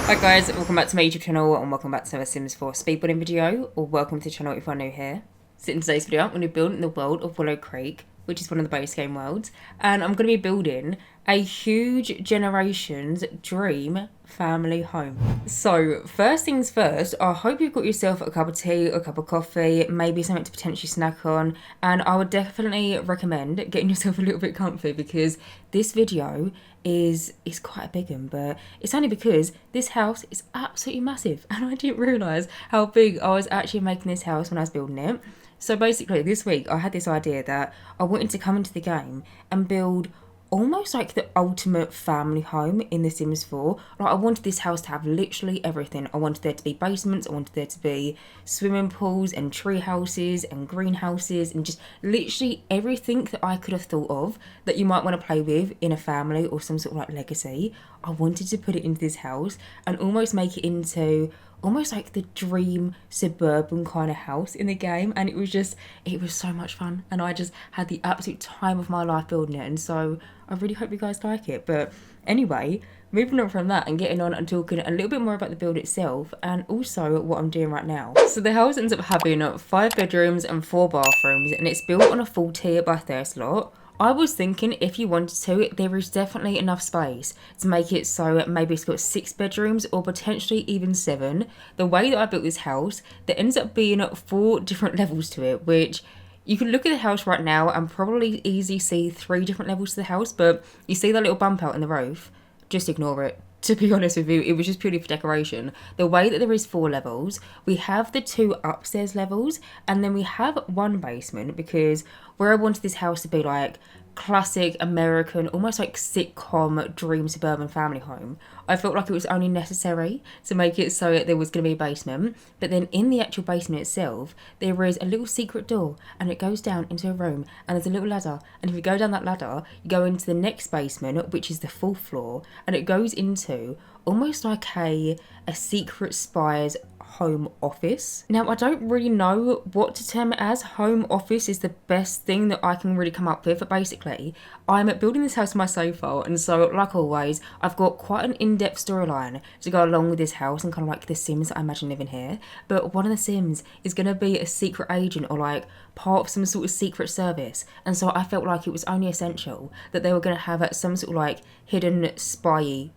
Hi guys, welcome back to my YouTube channel and welcome back to a Sims 4 speedbuilding video, or welcome to the channel if you're new here. So in today's video I'm going to build in the world of Willow Creek, which is one of the base game worlds, and I'm going to be building a huge generation's dream family home. So first things first, I hope you've got yourself a cup of tea or a cup of coffee, maybe something to potentially snack on, and I would definitely recommend getting yourself a little bit comfy because this video is quite a big one, but it's only because this house is absolutely massive and I didn't realise how big I was actually making this house when I was building it. So basically this week I had this idea that I wanted to come into the game and build almost like the ultimate family home in The Sims 4. Like, I wanted this house to have literally everything. I wanted there to be basements, I wanted there to be swimming pools and tree houses and greenhouses and just literally everything that I could have thought of that you might want to play with in a family or some sort of like legacy. I wanted to put it into this house and almost make it into almost like the dream suburban kind of house in the game, and it was so much fun and I just had the absolute time of my life building it, and so I really hope you guys like it. But anyway, moving on from that and getting on and talking a little bit more about the build itself and also what I'm doing right now. So the house ends up having 5 bedrooms and 4 bathrooms, and it's built on a 40 by 30 lot. I was thinking if you wanted to, there is definitely enough space to make it so maybe it's got 6 bedrooms or potentially even 7. The way that I built this house, there ends up being 4 different levels to it, which you can look at the house right now and probably easily see 3 different levels to the house, but you see that little bump out in the roof, just ignore it. To be honest with you, it was just purely for decoration. The way that there is 4 levels, we have the 2 upstairs levels and then we have 1 basement, because where I wanted this house to be like classic American, almost like sitcom dream suburban family home, I felt like it was only necessary to make it so that there was going to be a basement. But then in the actual basement itself, there is a little secret door and it goes down into a room and there's a little ladder, and if you go down that ladder you go into the next basement, which is the 4th floor, and it goes into almost like a secret spy's home office. Now I don't really know what to term it as. Home office is the best thing that I can really come up with, but basically I'm building this house my sofa, and so like always I've got quite an in-depth storyline to go along with this house and kind of like the Sims that I imagine living here. But one of the Sims is going to be a secret agent or like part of some sort of secret service, and so I felt like it was only essential that they were going to have some sort of like hidden spy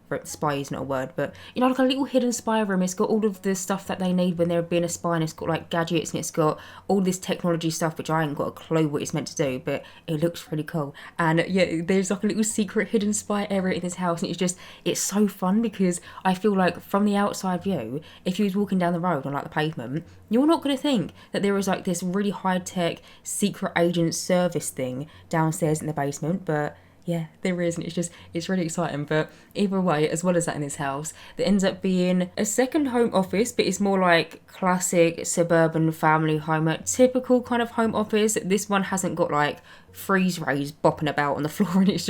is not a word, but you know, like a little hidden spy room. It's got all of the stuff that they need when they're being a spy, and it's got like gadgets and it's got all this technology stuff which I ain't got a clue what it's meant to do, but it looks really cool. And yeah, there's like a little secret hidden spy area in this house, and it's so fun because I feel like from the outside view, if you was walking down the road on like the pavement, you're not going to think that there is like this really high-tech secret agent service thing downstairs in the basement, but yeah, there is, and it's really exciting. But either way, as well as that in this house, there ends up being a second home office, but it's more like classic suburban family home, a typical kind of home office. This one hasn't got like freeze rays bopping about on the floor, and it's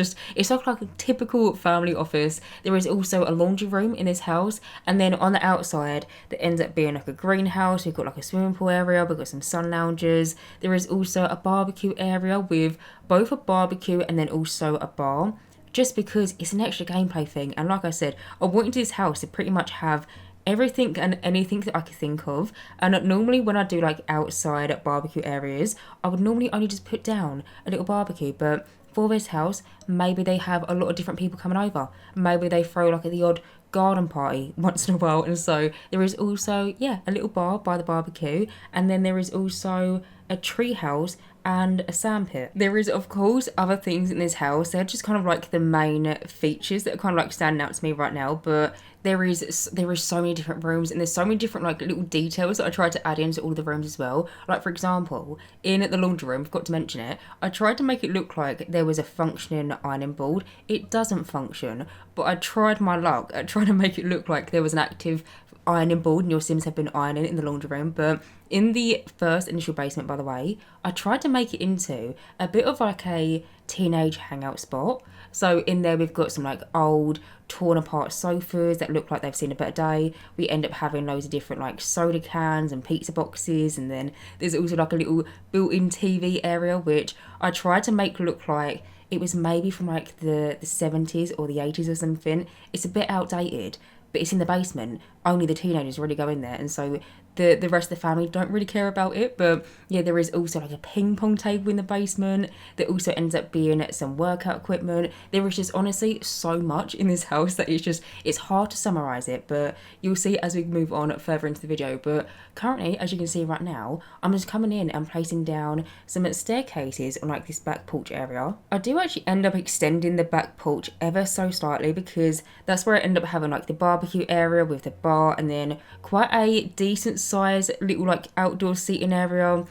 like a typical family office. There is also a laundry room in this house, and then on the outside there ends up being like a greenhouse. We've got like a swimming pool area, we've got some sun loungers. There is also a barbecue area with both a barbecue and then also a bar, just because it's an extra gameplay thing. And like I said, I wanted this house to pretty much have everything and anything that I could think of. And normally when I do like outside barbecue areas, I would normally only just put down a little barbecue, but for this house, maybe they have a lot of different people coming over. Maybe they throw like the odd garden party once in a while, and so there is also, yeah, a little bar by the barbecue, and then there is also a tree house and a sandpit. There is of course other things in this house. They're just kind of like the main features that are kind of like standing out to me right now, but there is so many different rooms, and there's so many different like little details that I tried to add into all the rooms as well. Like for example, in the laundry room, forgot to mention it, I tried to make it look like there was a functioning ironing board. It doesn't function, but I tried my luck at trying to make it look like there was an active ironing board and your Sims have been ironing in the laundry room. But in the first initial basement, by the way, I tried to make it into a bit of like a teenage hangout spot. So in there we've got some like old torn apart sofas that look like they've seen a better day. We end up having loads of different like soda cans and pizza boxes, and then there's also like a little built-in TV area which I tried to make look like it was maybe from like the 70s or the 80s or something. It's a bit outdated, but it's in the basement. Only the teenagers really go in there, and so the rest of the family don't really care about it. But yeah, there is also like a ping pong table in the basement. There also ends up being some workout equipment. There is just honestly so much in this house that it's hard to summarize it, but you'll see as we move on further into the video. But currently, as you can see right now, I'm just coming in and placing down some staircases on like this back porch area. I do actually end up extending the back porch ever so slightly, because that's where I end up having like the barbecue area with the bar, and then quite a decent size little like outdoor seating area.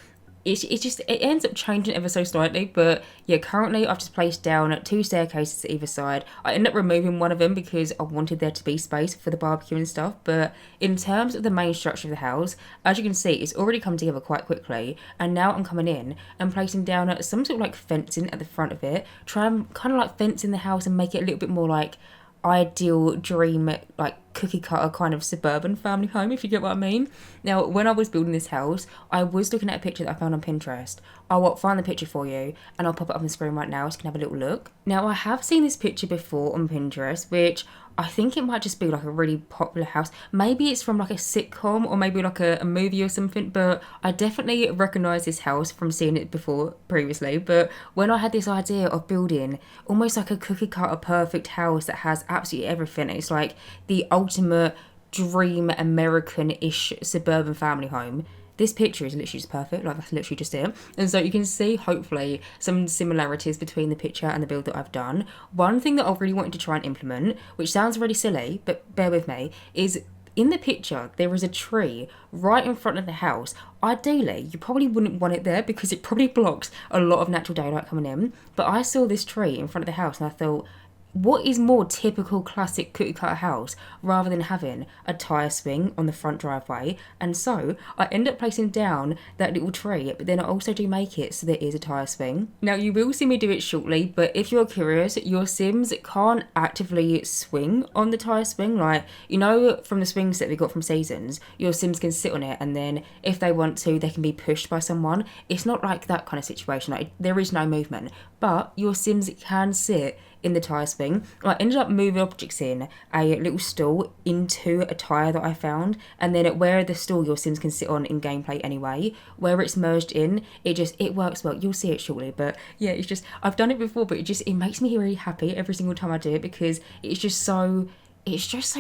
It ends up changing ever so slightly, but yeah, currently I've just placed down 2 staircases to either side. I ended up removing one of them because I wanted there to be space for the barbecue and stuff, but in terms of the main structure of the house, as you can see, it's already come together quite quickly, and now I'm coming in and placing down some sort of like fencing at the front of it, try and kind of like fence in the house and make it a little bit more like ideal dream, like cookie cutter kind of suburban family home, if you get what I mean. Now, when I was building this house, I was looking at a picture that I found on Pinterest. I'll find the picture for you and I'll pop it up on the screen right now so you can have a little look. Now, I have seen this picture before on Pinterest, which I think it might just be like a really popular house. Maybe it's from like a sitcom or maybe like a movie or something, but I definitely recognise this house from seeing it before previously. But when I had this idea of building almost like a cookie cutter perfect house that has absolutely everything, it's like the ultimate dream American-ish suburban family home. This picture is literally just perfect, like that's literally just it. And so you can see, hopefully, some similarities between the picture and the build that I've done. One thing that I really wanted to try and implement, which sounds really silly, but bear with me, is in the picture, there is a tree right in front of the house. Ideally, you probably wouldn't want it there because it probably blocks a lot of natural daylight coming in. But I saw this tree in front of the house and I thought, what is more typical classic cookie cutter house rather than having a tyre swing on the front driveway? And so I end up placing down that little tree, but then I also do make it so there is a tyre swing. Now, you will see me do it shortly, but if you're curious, your Sims can't actively swing on the tyre swing. Like, you know, from the swings that we got from Seasons, your Sims can sit on it, and then if they want to, they can be pushed by someone. It's not like that kind of situation. Like, there is no movement, but your Sims can sit in the tyre swing. I ended up moving objects in a little stool into a tyre that I found, and then where the stool your Sims can sit on in gameplay anyway, where it's merged in, it works well. You'll see it shortly, but yeah, it's just, I've done it before, but it makes me really happy every single time I do it, because it's just so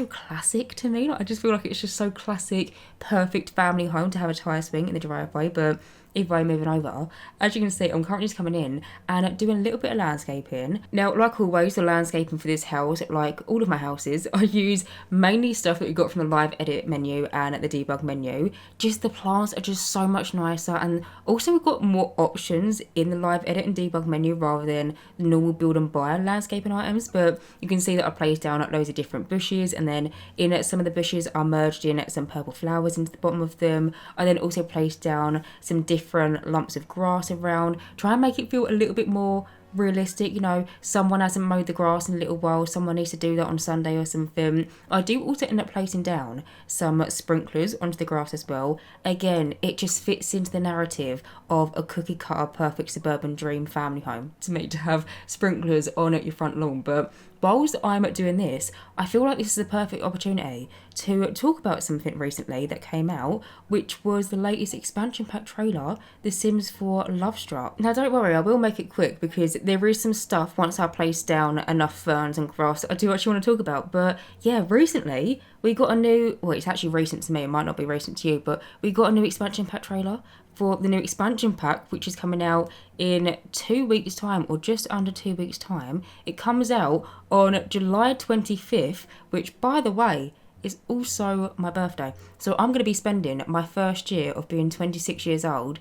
classic to me. Like, I just feel like it's just so classic, perfect family home to have a tyre swing in the driveway. But either way, moving over, as you can see, I'm currently just coming in and doing a little bit of landscaping. Now, like always, the landscaping for this house, like all of my houses, I use mainly stuff that we got from the live edit menu and the debug menu. Just the plants are just so much nicer, and also we've got more options in the live edit and debug menu rather than the normal build and buy landscaping items. But you can see that I placed down loads of different bushes, and then in some of the bushes I merged in some purple flowers into the bottom of them. I then also placed down some different lumps of grass around, try and make it feel a little bit more realistic. You know, someone hasn't mowed the grass in a little while, someone needs to do that on Sunday or something. I do also end up placing down some sprinklers onto the grass as well. Again, it just fits into the narrative of a cookie cutter perfect suburban dream family home to me, to have sprinklers on at your front lawn. But whilst I'm doing this, I feel like this is a perfect opportunity to talk about something recently that came out, which was the latest expansion pack trailer, The Sims 4 Lovestruck. Now, don't worry, I will make it quick because there is some stuff once I place down enough ferns and grass that I do actually want to talk about. But yeah, recently we got a new, well, it's actually recent to me, it might not be recent to you, but we got a new expansion pack trailer for the new expansion pack, which is coming out in 2 weeks' time, or just under 2 weeks' time. It comes out on July 25th, which, by the way, is also my birthday. So I'm going to be spending my first year of being 26 years old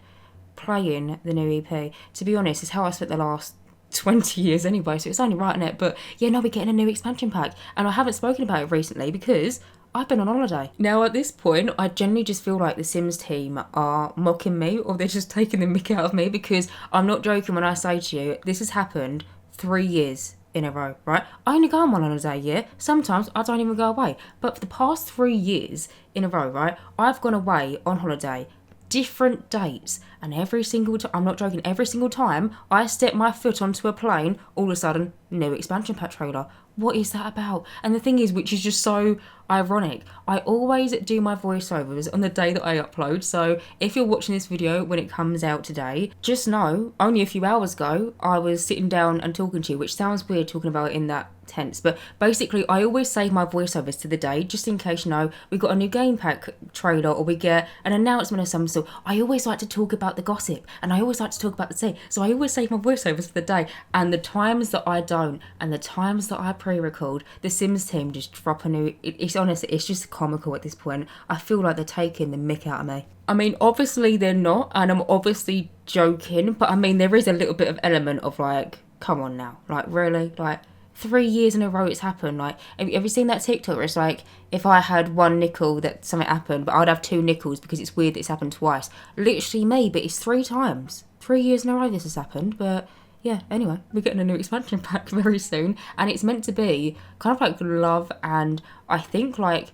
playing the new EP. To be honest, it's how I spent the last 20 years anyway, so it's only right in it. But yeah, no, we're getting a new expansion pack, and I haven't spoken about it recently because I've been on holiday. Now, at this point, I generally just feel like the Sims team are mocking me, or they're just taking the mick out of me, because I'm not joking when I say to you, this has happened 3 years in a row, right? I only go on one holiday a year. Sometimes I don't even go away. But for the past 3 years in a row, right, I've gone away on holiday, different dates, and every single time, I'm not joking, every single time I step my foot onto a plane, all of a sudden, new expansion pack trailer. what is that about? And the thing is, which is just so ironic, I always do my voiceovers on the day that I upload. So if you're watching this video when it comes out today, just know only a few hours ago I was sitting down and talking to you, which sounds weird talking about it in that tense, but basically I always save my voiceovers to the day just in case, you know, we got a new game pack trailer or we get an announcement of some sort. I always like to talk about the gossip and I always like to talk about the tea, so I always save my voiceovers for the day. And the times that I don't and the times that I pre-record, the Sims team just drop a new, it's honestly, it's just comical at this point. I feel like they're taking the mick out of me. I mean, obviously they're not, and I'm obviously joking, but I mean, there is a little bit of element of like, come on now, like really, like 3 years in a row it's happened. Like, have you seen that TikTok where it's like, if I had one nickel that something happened, but I'd have 2 nickels because it's weird that it's happened twice. Literally me, but it's 3 times. 3 years in a row this has happened, but yeah, anyway, we're getting a new expansion pack very soon, and it's meant to be kind of like love and I think like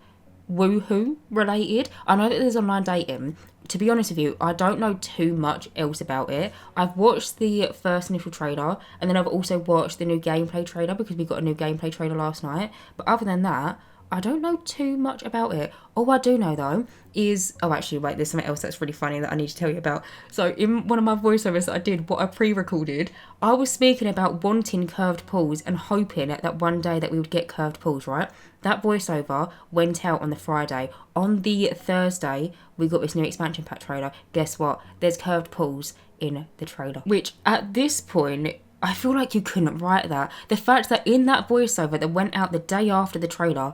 woohoo related. I know that there's online dating. To be honest with you, I don't know too much else about it. I've watched the first initial trailer, and then I've also watched the new gameplay trailer because we got a new gameplay trailer last night. But other than that, I don't know too much about it. All I do know though is, oh actually wait, there's something else that's really funny that I need to tell you about. So in one of my voiceovers that I did, what I pre-recorded, I was speaking about wanting curved pools and hoping that one day that we would get curved pools, right? That voiceover went out on the Friday. On the Thursday, we got this new expansion pack trailer. Guess what? There's curved pools in the trailer. Which at this point, I feel like you couldn't write that. The fact that in that voiceover that went out the day after the trailer,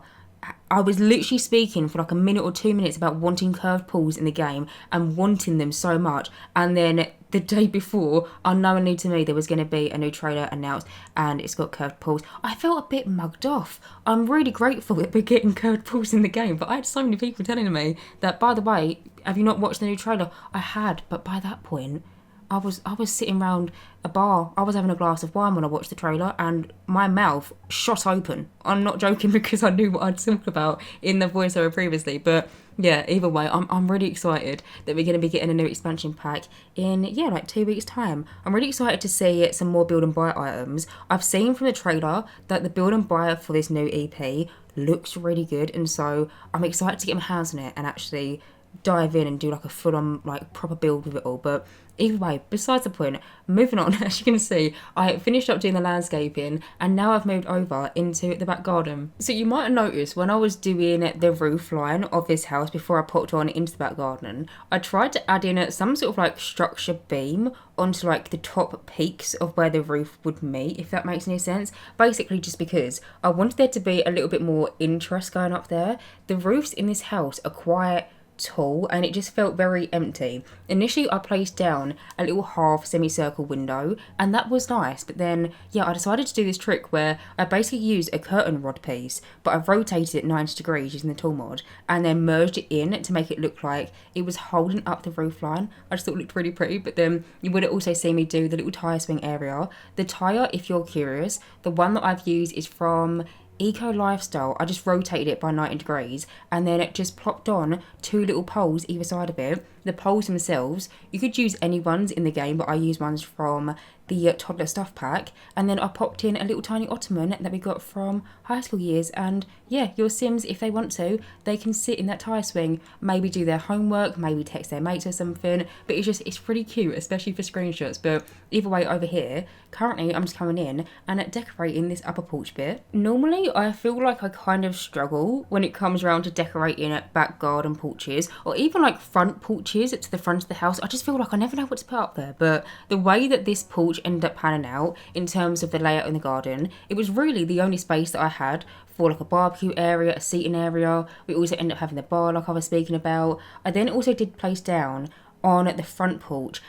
I was literally speaking for like a minute or 2 minutes about wanting curved pools in the game and wanting them so much. And then the day before, unknowingly to me, there was going to be a new trailer announced and it's got curved pools. I felt a bit mugged off. I'm really grateful that we're getting curved pools in the game, but I had so many people telling me that, by the way, have you not watched the new trailer? I had, but by that point, I was sitting around a bar. I was having a glass of wine when I watched the trailer and my mouth shot open. I'm not joking because I knew what I'd talked about in the voiceover previously. But yeah, either way, I'm really excited that we're going to be getting a new expansion pack in, yeah, like 2 weeks' time. I'm really excited to see some more build and buy items. I've seen from the trailer that the build and buy for this new EP looks really good. And so I'm excited to get my hands on it and actually dive in and do like a full-on like proper build with it all. But either way, besides the point, moving on, as you can see, I finished up doing the landscaping and now I've moved over into the back garden. So you might have noticed when I was doing the roof line of this house before I popped on into the back garden, I tried to add in some sort of like structure beam onto like the top peaks of where the roof would meet, if that makes any sense. Basically just because I wanted there to be a little bit more interest going up there. The roofs in this house are quite tall and it just felt very empty. Initially I placed down a little half semicircle window and that was nice, but then yeah, I decided to do this trick where I basically used a curtain rod piece, but I've rotated it 90 degrees using the tool mod and then merged it in to make it look like it was holding up the roof line. I just thought it looked really pretty. But then you would also see me do the little tyre swing area. The tyre, if you're curious, the one that I've used is from Eco Lifestyle. I just rotated it by 90 degrees and then it just plopped on 2 little poles either side of it. The poles themselves, you could use any ones in the game, but I use ones from the Toddler Stuff pack. And then I popped in a little tiny ottoman that we got from high school years. And yeah, your Sims, if they want to, they can sit in that tyre swing, maybe do their homework, maybe text their mates or something. But it's pretty cute, especially for screenshots. But either way, over here, currently I'm just coming in and decorating this upper porch bit. Normally, I feel like I kind of struggle when it comes around to decorating back garden porches or even like front porches to the front of the house. I just feel like I never know what to put up there. But the way that this porch ended up panning out in terms of the layout in the garden, it was really the only space that I had for like a barbecue area, a seating area. We also ended up having the bar like I was speaking about. I then also did place down on the front porch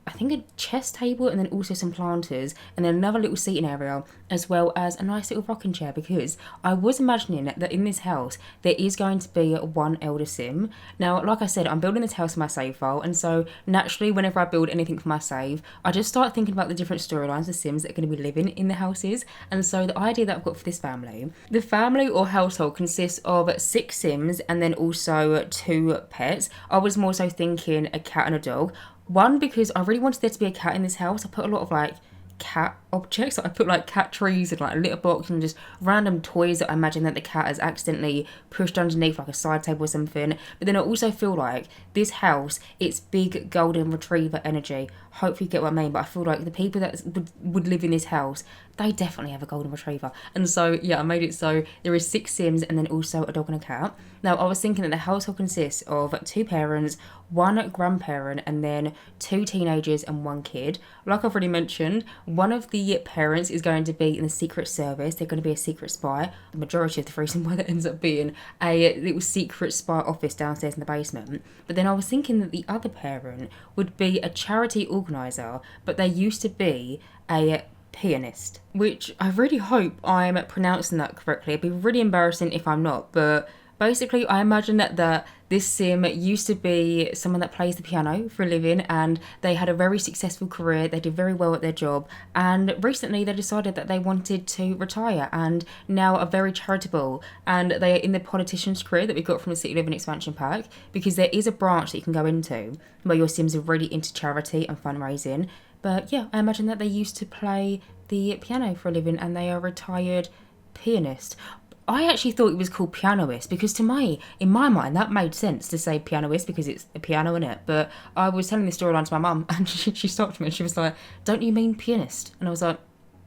I think a chest table and then also some planters and then another little seating area as well as a nice little rocking chair, because I was imagining that in this house there is going to be one elder sim. Now, like I said, I'm building this house for my save file, and so naturally whenever I build anything for my save, I just start thinking about the different storylines of Sims that are going to be living in the houses. And so the idea that I've got for this family, the family or household consists of 6 Sims and then also 2 pets. I was more so thinking a cat and a dog. One, because I really wanted there to be a cat in this house. I put a lot of like cat objects. I put like cat trees and like a litter box and just random toys that I imagine that the cat has accidentally pushed underneath like a side table or something. But then I also feel like this house, it's big golden retriever energy. Hopefully you get what I mean, but I feel like the people that would live in this house, they definitely have a golden retriever. And so yeah, I made it so there is 6 Sims and then also a dog and a cat. Now I was thinking that the household consists of 2 parents, 1 grandparent, and then 2 teenagers and 1 kid. Like I've already mentioned, one of the parents is going to be in the Secret Service. They're going to be a secret spy. The majority of the reason why that ends up being a little secret spy office downstairs in the basement. But then I was thinking that the other parent would be a charity organiser, but they used to be a pianist, which I really hope I'm pronouncing that correctly. It'd be really embarrassing if I'm not, but basically I imagine that this sim used to be someone that plays the piano for a living, and they had a very successful career. They did very well at their job, and recently they decided that they wanted to retire and now are very charitable, and they are in the politician's career that we got from the City Living expansion pack, because there is a branch that you can go into where your sims are really into charity and fundraising. But yeah, I imagine that they used to play the piano for a living and they are retired pianist. I actually thought it was called pianoist because to me, in my mind, that made sense to say pianoist because it's a piano in it. But I was telling this storyline to my mum and she stopped me and she was like, "Don't you mean pianist?" And I was like,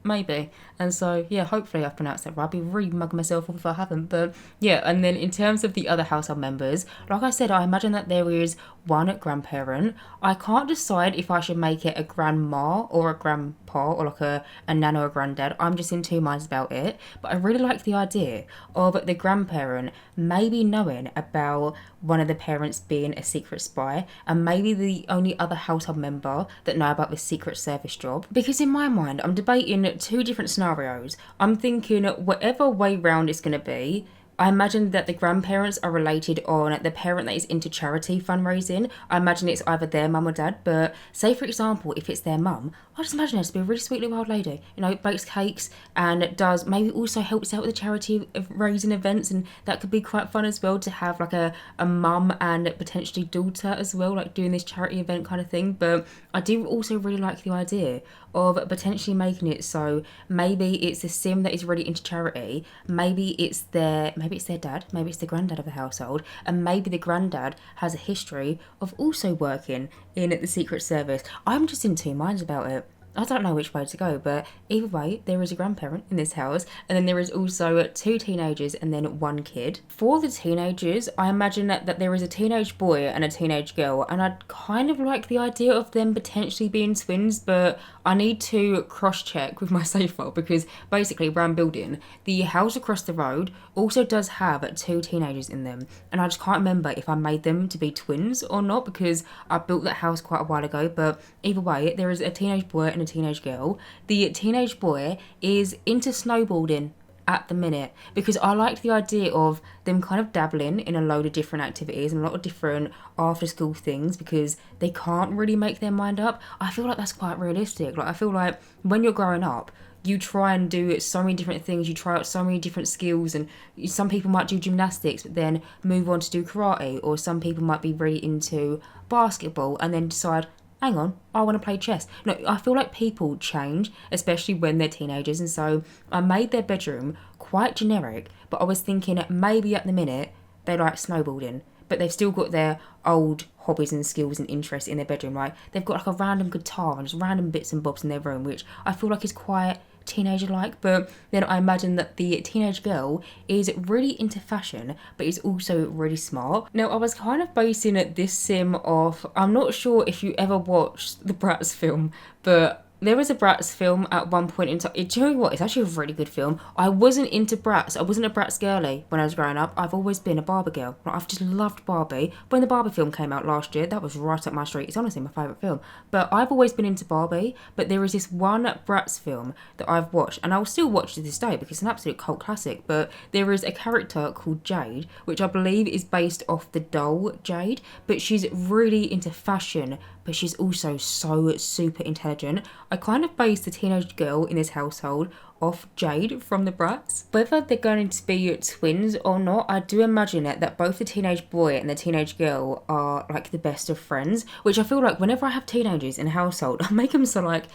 maybe. And so yeah, hopefully I've pronounced that right. I'll be really mugging myself off if I haven't. But yeah, and then in terms of the other household members, like I said, I imagine that there is 1 grandparent. I can't decide if I should make it a grandma or a grandpa or like a nana or a granddad. I'm just in 2 minds about it. But I really like the idea of the grandparent maybe knowing about one of the parents being a secret spy and maybe the only other household member that know about the Secret Service job. Because in my mind, I'm debating 2 different scenarios. I'm thinking whatever way round it's going to be, I imagine that the grandparents are related on the parent that is into charity fundraising. I imagine it's either their mum or dad, but say for example, if it's their mum, I just imagine her to be a really sweet little old lady. You know, bakes cakes and does maybe also helps out with the charity of raising events, and that could be quite fun as well to have like a mum and potentially daughter as well, like doing this charity event kind of thing. But I do also really like the idea of potentially making it so maybe it's a sim that is really into charity, maybe it's their dad, maybe it's the granddad of the household, and maybe the granddad has a history of also working in the Secret Service. I'm just in 2 minds about it. I don't know which way to go, but either way, there is a grandparent in this house, and then there is also 2 teenagers and then 1 kid. For the teenagers, I imagine that there is a teenage boy and a teenage girl, and I'd kind of like the idea of them potentially being twins, but I need to cross-check with my save file because basically where I'm building, the house across the road also does have 2 teenagers in them, and I just can't remember if I made them to be twins or not because I built that house quite a while ago. But either way, there is a teenage boy and a teenage girl. The teenage boy is into snowboarding at the minute because I liked the idea of them kind of dabbling in a load of different activities and a lot of different after school things because they can't really make their mind up. I feel like that's quite realistic. Like I feel like when you're growing up, you try and do so many different things, you try out so many different skills, and some people might do gymnastics but then move on to do karate, or some people might be really into basketball and then decide, hang on, I want to play chess. No, I feel like people change, especially when they're teenagers, and so I made their bedroom quite generic, but I was thinking maybe at the minute they like snowboarding, but they've still got their old hobbies and skills and interests in their bedroom. Like they've got like a random guitar and just random bits and bobs in their room, which I feel like is quite teenager-like. But then I imagine that the teenage girl is really into fashion but is also really smart. Now I was kind of basing this sim off, I'm not sure if you ever watched the Bratz film, but there was a Bratz film at one point in time. Do you know what? It's actually a really good film. I wasn't into Bratz. I wasn't a Bratz girly when I was growing up. I've always been a Barbie girl. Like, I've just loved Barbie. When the Barbie film came out last year, that was right up my street. It's honestly my favourite film. But I've always been into Barbie. But there is this one Bratz film that I've watched, and I'll still watch to this day because it's an absolute cult classic. But there is a character called Jade, which I believe is based off the doll Jade. But she's really into fashion, but she's also so super intelligent. I kind of based the teenage girl in this household off Jade from the Bratz. Whether they're going to be twins or not, I do imagine it that both the teenage boy and the teenage girl are like the best of friends, which I feel like whenever I have teenagers in a household, I make them so like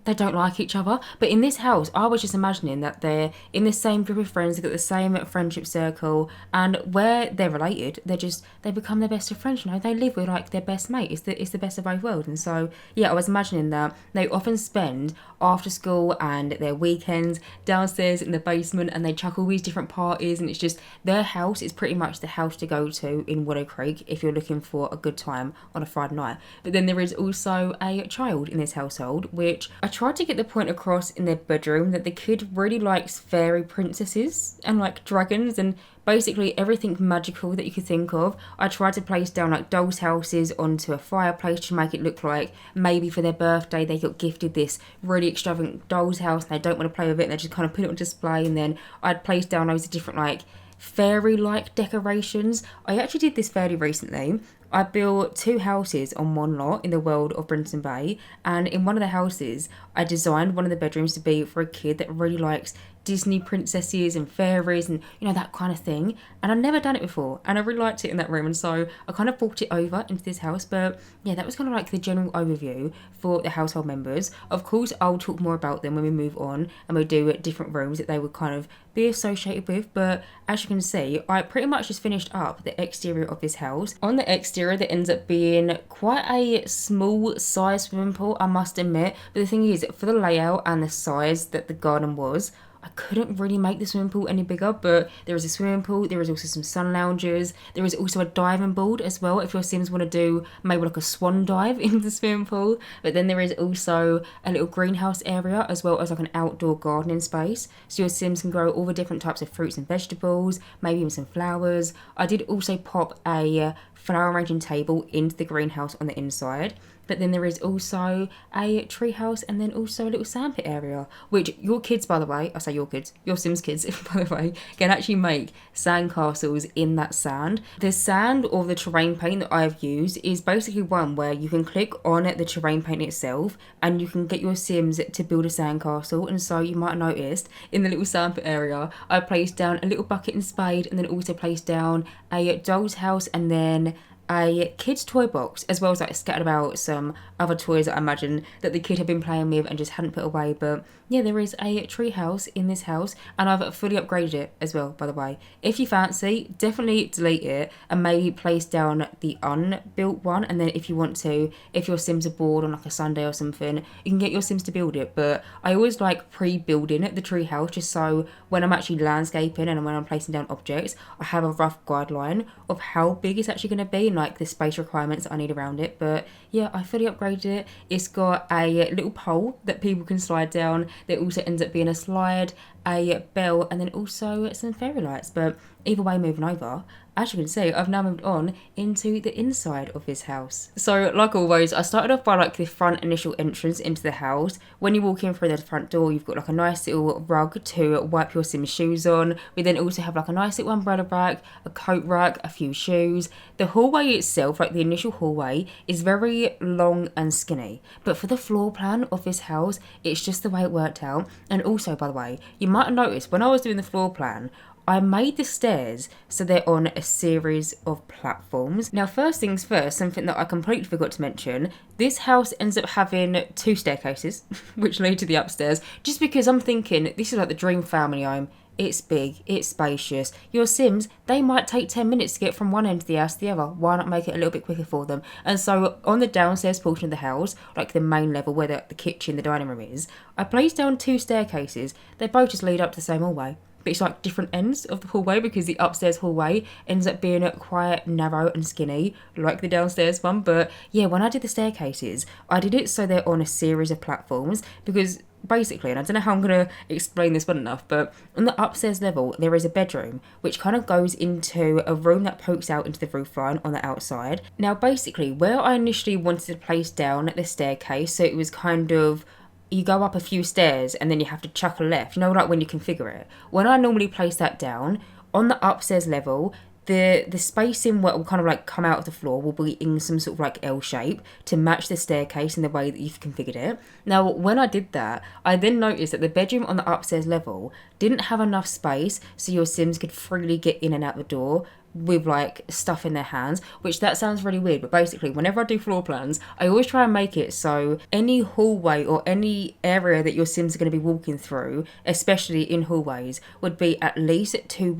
they don't like each other. But in this house, I was just imagining that they're in the same group of friends, they've got the same friendship circle, and where they're related, they become their best of friends, you know, they live with like their best mate. It's the best of both worlds. And so yeah, I was imagining that they often spend after school and their weekends downstairs in the basement, and they chuck all these different parties, and it's just their house is pretty much the house to go to in Willow Creek if you're looking for a good time on a Friday night. But then there is also a child in this household, which I tried to get the point across in their bedroom that the kid really likes fairy princesses and like dragons and basically everything magical that you could think of. I tried to place down like dolls' houses onto a fireplace to make it look like maybe for their birthday they got gifted this really extravagant doll's house and they don't want to play with it and they just kind of put it on display. And then I'd place down loads of different like fairy-like decorations. I actually did this fairly recently. I built 2 houses on one lot in the world of Brinton Bay, and in one of the houses I designed one of the bedrooms to be for a kid that really likes Disney princesses and fairies and, you know, that kind of thing. And I'd never done it before, and I really liked it in that room, and so I kind of brought it over into this house. But yeah, that was kind of like the general overview for the household members. Of course, I'll talk more about them when we move on and we do different rooms that they would kind of be associated with. But as you can see, I pretty much just finished up the exterior of this house. On the exterior, there ends up being quite a small size swimming pool, I must admit. But the thing is, for the layout and the size that the garden was, I couldn't really make the swimming pool any bigger. But there is a swimming pool, there is also some sun loungers, there is also a diving board as well if your Sims want to do maybe like a swan dive into the swimming pool. But then there is also a little greenhouse area as well as like an outdoor gardening space, so your Sims can grow all the different types of fruits and vegetables, maybe even some flowers. I did also pop a flower arranging table into the greenhouse on the inside. But then there is also a tree house and then also a little sandpit area, which your kids, by the way, I say your kids, your Sims kids, by the way, can actually make sand castles in that sand. The sand or the terrain paint that I've used is basically one where you can click on the terrain paint itself and you can get your Sims to build a sand castle. And so you might have noticed in the little sandpit area, I placed down a little bucket and spade, and then also placed down a doll's house and then a kid's toy box, as well as like scattered about some other toys that I imagine that the kid had been playing with and just hadn't put away. But yeah, there is a tree house in this house, and I've fully upgraded it as well, by the way. If you fancy, definitely delete it and maybe place down the unbuilt one, and then if you want to, if your Sims are bored on like a Sunday or something, you can get your Sims to build it. But I always like pre-building the tree house, just so when I'm actually landscaping and when I'm placing down objects, I have a rough guideline of how big it's actually going to be and like the space requirements that I need around it. But yeah, I fully upgraded it. It's got a little pole that people can slide down. There also ends up being a slide, a bell, and then also some fairy lights. But either way, moving over, as you can see, I've now moved on into the inside of this house. So like always, I started off by like the front initial entrance into the house. When you walk in through the front door, you've got like a nice little rug to wipe your Sims shoes on. We then also have like a nice little umbrella rack, a coat rack, a few shoes. The hallway itself, like the initial hallway, is very long and skinny. But for the floor plan of this house, it's just the way it worked out. And also, by the way, you might have noticed when I was doing the floor plan, I made the stairs so they're on a series of platforms. Now, first things first, something that I completely forgot to mention, this house ends up having 2 staircases, which lead to the upstairs, just because I'm thinking this is like the dream family home. It's big, it's spacious. Your Sims, they might take 10 minutes to get from one end of the house to the other. Why not make it a little bit quicker for them? And so on the downstairs portion of the house, like the main level where the kitchen, the dining room is, I placed down 2 staircases. They both just lead up to the same hallway. But it's like different ends of the hallway because the upstairs hallway ends up being quite narrow and skinny like the downstairs one. But yeah, when I did the staircases, I did it so they're on a series of platforms because basically, and I don't know how I'm going to explain this well enough, but on the upstairs level there is a bedroom which kind of goes into a room that pokes out into the roof line on the outside. Now basically, where I initially wanted to place down the staircase, so it was kind of, you go up a few stairs and then you have to chuck a left, you know, like when you configure it. When I normally place that down, on the upstairs level, the spacing what will kind of like come out of the floor will be in some sort of like L shape to match the staircase in the way that you've configured it. Now, when I did that, I then noticed that the bedroom on the upstairs level didn't have enough space so your Sims could freely get in and out the door with like stuff in their hands, which that sounds really weird, but basically whenever I do floor plans, I always try and make it so any hallway or any area that your Sims are going to be walking through, especially in hallways, would be at least two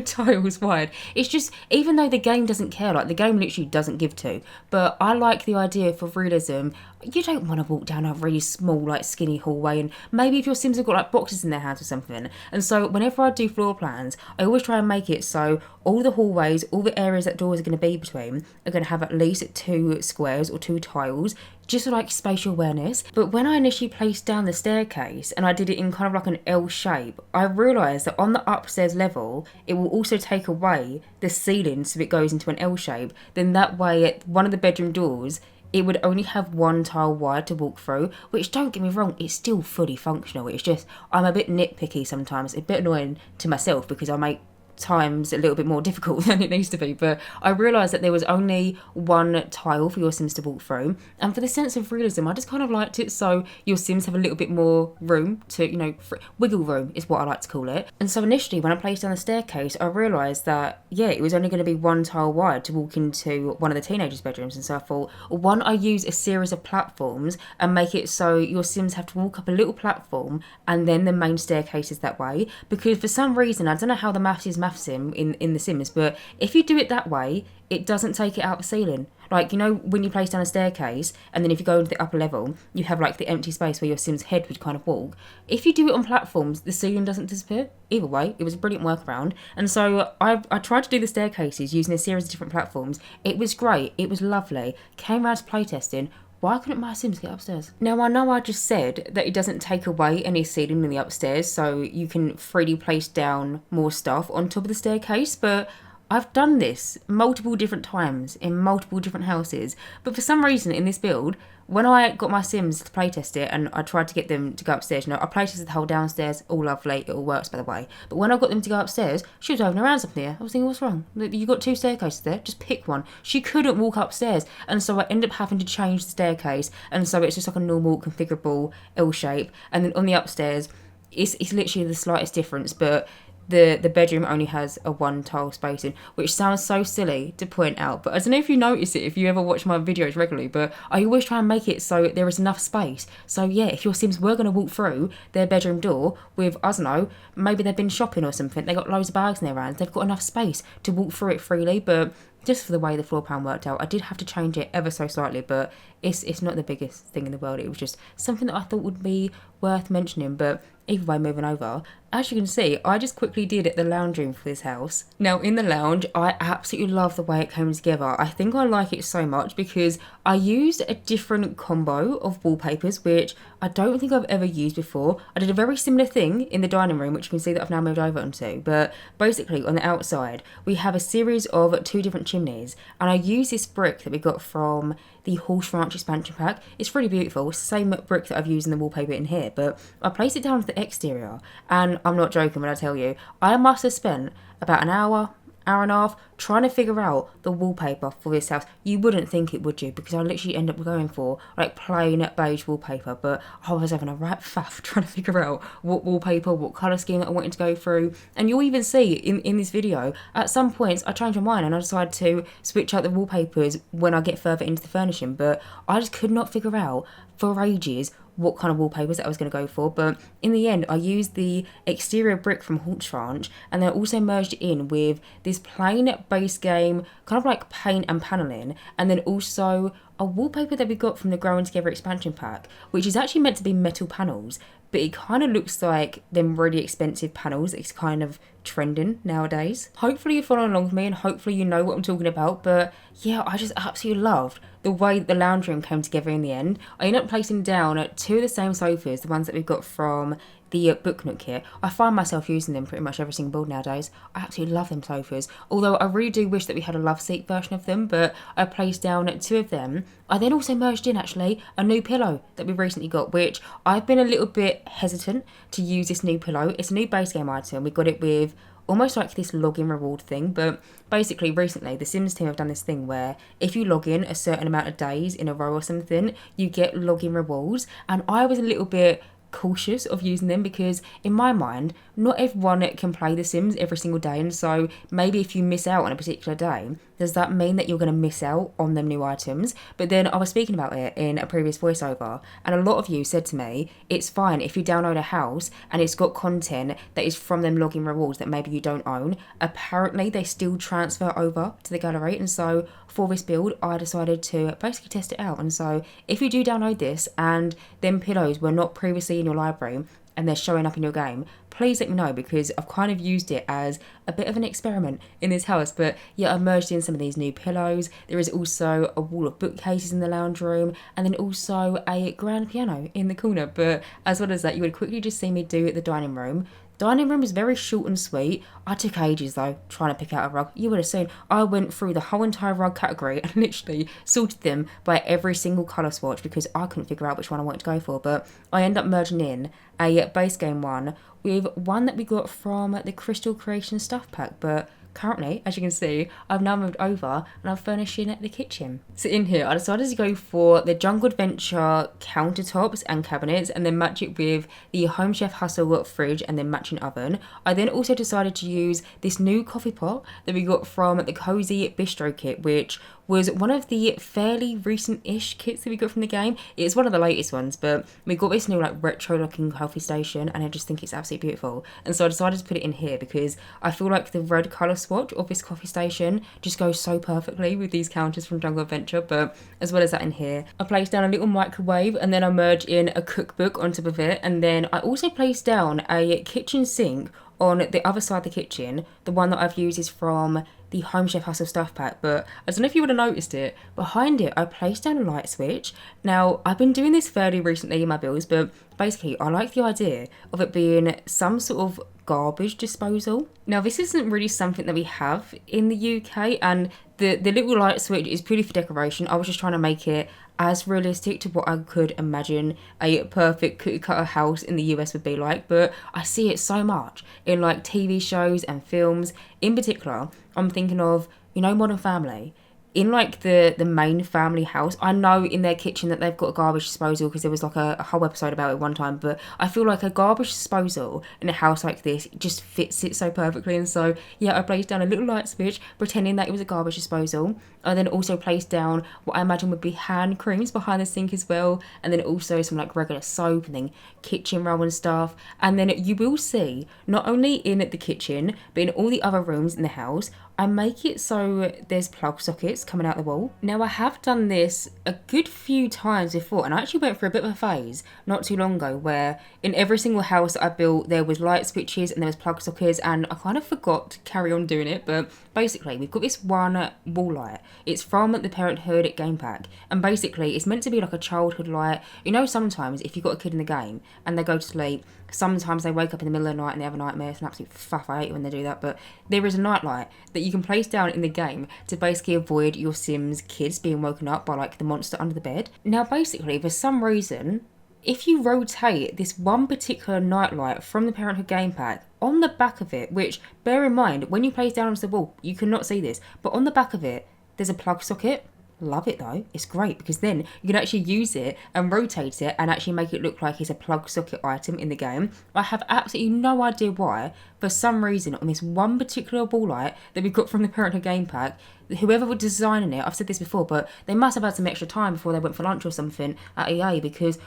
tiles wide. It's just, even though the game doesn't care, like the game literally doesn't give two, but I like the idea for realism. You don't want to walk down a really small, like skinny hallway, and maybe if your Sims have got like boxes in their hands or something. And so whenever I do floor plans, I always try and make it so all the hallways, all the areas that doors are going to be between are going to have at least two squares or two tiles, just for like spatial awareness. But when I initially placed down the staircase and I did it in kind of like an L shape, I realised that on the upstairs level, it will also take away the ceiling so it goes into an L shape. Then that way, at one of the bedroom doors, it would only have one tile wide to walk through, which, don't get me wrong, it's still fully functional. It's just, I'm a bit nitpicky sometimes. It's a bit annoying to myself because I make times a little bit more difficult than it needs to be, but I realised that there was only one tile for your Sims to walk through, and for the sense of realism, I just kind of liked it so your Sims have a little bit more room to, you know, wiggle room is what I like to call it. And so initially when I placed down the staircase, I realised that, yeah, it was only going to be one tile wide to walk into one of the teenagers' bedrooms, and so I thought, why don't I use a series of platforms and make it so your Sims have to walk up a little platform and then the main staircase is that way, because for some reason, I don't know how the maths is sim in the Sims, but if you do it that way, it doesn't take it out the ceiling. Like, you know, when you place down a staircase and then if you go into the upper level, you have like the empty space where your Sim's head would kind of walk. If you do it on platforms, the ceiling doesn't disappear. Either way, it was a brilliant workaround. And so I tried to do the staircases using a series of different platforms. It was great. It was lovely. Came around to playtesting. Why couldn't my Sims get upstairs? Now, I know I just said that it doesn't take away any ceiling in the upstairs, so you can freely place down more stuff on top of the staircase, but I've done this multiple different times in multiple different houses. But for some reason in this build, when I got my Sims to playtest it and I tried to get them to go upstairs, you know, I playtested the whole downstairs, all lovely, it all works by the way. But when I got them to go upstairs, she was hovering around something there. I was thinking, what's wrong? You got two staircases there, just pick one. She couldn't walk upstairs. And so I ended up having to change the staircase. And so it's just like a normal configurable L shape. And then on the upstairs, it's literally the slightest difference, but the bedroom only has a one tile spacing, which sounds so silly to point out, but I don't know if you notice it if you ever watch my videos regularly, but I always try and make it so there is enough space. So yeah, if your Sims were going to walk through their bedroom door with, I don't know, maybe they've been shopping or something, they got loads of bags in their hands, they've got enough space to walk through it freely. But just for the way the floor plan worked out, I did have to change it ever so slightly, but it's not the biggest thing in the world. It was just something that I thought would be worth mentioning. But either way, moving over, as you can see, I just quickly did the lounge room for this house. Now in the lounge, I absolutely love the way it came together. I think I like it so much because I used a different combo of wallpapers, which I don't think I've ever used before. I did a very similar thing in the dining room, which you can see that I've now moved over onto. But basically on the outside, we have a series of two different chimneys, and I use this brick that we got from the Horse Ranch expansion pack. It's really beautiful. It's the same brick that I've used in the wallpaper in here, but I placed it down to the exterior, and I'm not joking when I tell you, I must have spent about an hour and a half trying to figure out the wallpaper for this house. You wouldn't think it, would you? Because I literally end up going for like plain beige wallpaper, but I was having a right faff trying to figure out what wallpaper, what colour scheme that I wanted to go through. And you'll even see in this video, at some points I changed my mind and I decided to switch out the wallpapers when I get further into the furnishing, but I just could not figure out for ages what kind of wallpapers that I was going to go for. But in the end, I used the exterior brick from Horse Ranch, and then I also merged it in with this plain base game kind of like paint and paneling, and then also a wallpaper that we got from the Growing Together expansion pack, which is actually meant to be metal panels, but it kind of looks like them really expensive panels. It's kind of trending nowadays. Hopefully you're following along with me and hopefully you know what I'm talking about, but yeah, I just absolutely loved the way the lounge room came together in the end. I ended up placing down two of the same sofas, the ones that we got from the book nook here. I find myself using them pretty much every single build nowadays. I absolutely love them sofas, although I really do wish that we had a love seat version of them, but I placed down two of them. I then also merged in actually a new pillow that we recently got, which I've been a little bit hesitant to use this new pillow. It's a new base game item. We got it with almost like this login reward thing, but basically recently the Sims team have done this thing where if you log in a certain amount of days in a row or something, you get login rewards, and I was a little bit cautious of using them, because in my mind, not everyone can play The Sims every single day, and so maybe if you miss out on a particular day, does that mean that you're going to miss out on them new items? But then I was speaking about it in a previous voiceover, and a lot of you said to me, it's fine if you download a house and it's got content that is from them login rewards that maybe you don't own. Apparently they still transfer over to the gallery, and so for this build I decided to basically test it out. And so if you do download this and them pillows were not previously in your library and they're showing up in your game, please let me know, because I've kind of used it as a bit of an experiment in this house. But yeah, I've merged in some of these new pillows. There is also a wall of bookcases in the lounge room, and then also a grand piano in the corner. But as well as that, you would quickly just see me do the dining room. Dining room is very short and sweet. I took ages though trying to pick out a rug. You would have seen I went through the whole entire rug category and literally sorted them by every single colour swatch because I couldn't figure out which one I wanted to go for. But I ended up merging in a base game one with one that we got from the Crystal Creation Stuff pack. But currently, as you can see, I've now moved over and I'm furnishing the kitchen. So in here, I decided to go for the Jungle Adventure countertops and cabinets and then match it with the Home Chef Hustle fridge and then matching oven. I then also decided to use this new coffee pot that we got from the Cozy Bistro kit, which was one of the fairly recent-ish kits that we got from the game. It's one of the latest ones, but we got this new like retro-looking coffee station and I just think it's absolutely beautiful. And so I decided to put it in here because I feel like the red colour swatch of this coffee station just goes so perfectly with these counters from Jungle Adventure. But as well as that, in here I placed down a little microwave and then I merged in a cookbook on top of it, and then I also placed down a kitchen sink on the other side of the kitchen. The one that I've used is from the Home Chef Hustle Stuff pack, but I don't know if you would have noticed it, behind it I placed down a light switch. Now I've been doing this fairly recently in my builds, but basically I like the idea of it being some sort of garbage disposal. Now this isn't really something that we have in the UK, and the little light switch is purely for decoration. I was just trying to make it as realistic to what I could imagine a perfect cookie cutter house in the US would be like. But I see it so much in like TV shows and films. In particular, I'm thinking of, you know, Modern Family. In like the main family house, I know in their kitchen that they've got a garbage disposal because there was like a whole episode about it one time, but I feel like a garbage disposal in a house like this just fits it so perfectly. And so yeah, I placed down a little light switch pretending that it was a garbage disposal. I then also placed down what I imagine would be hand creams behind the sink as well, and then also some like regular soap and then kitchen roll and stuff. And then you will see, not only in the kitchen but in all the other rooms in the house, I make it so there's plug sockets coming out the wall. Now I have done this a good few times before, and I actually went through a bit of a phase not too long ago where in every single house that I built there was light switches and there was plug sockets, and I kind of forgot to carry on doing it. But basically we've got this one wall light. It's from the Parenthood game pack, and basically it's meant to be like a childhood light. You know, sometimes if you've got a kid in the game and they go to sleep, sometimes they wake up in the middle of the night and they have a nightmare. It's an absolute fuff. I hate it when they do that. But there is a night light that you can place down in the game to basically avoid your Sims kids being woken up by like the monster under the bed. Now basically, for some reason, if you rotate this one particular nightlight from the Parenthood game pack, on the back of it, which bear in mind when you place down onto the wall you cannot see this, but on the back of it there's a plug socket. Love it though. It's great because then you can actually use it and rotate it and actually make it look like it's a plug socket item in the game. I have absolutely no idea why. For some reason, on this one particular wall light that we got from the Parenthood game pack, whoever was designing it, I've said this before, but they must have had some extra time before they went for lunch or something at EA, because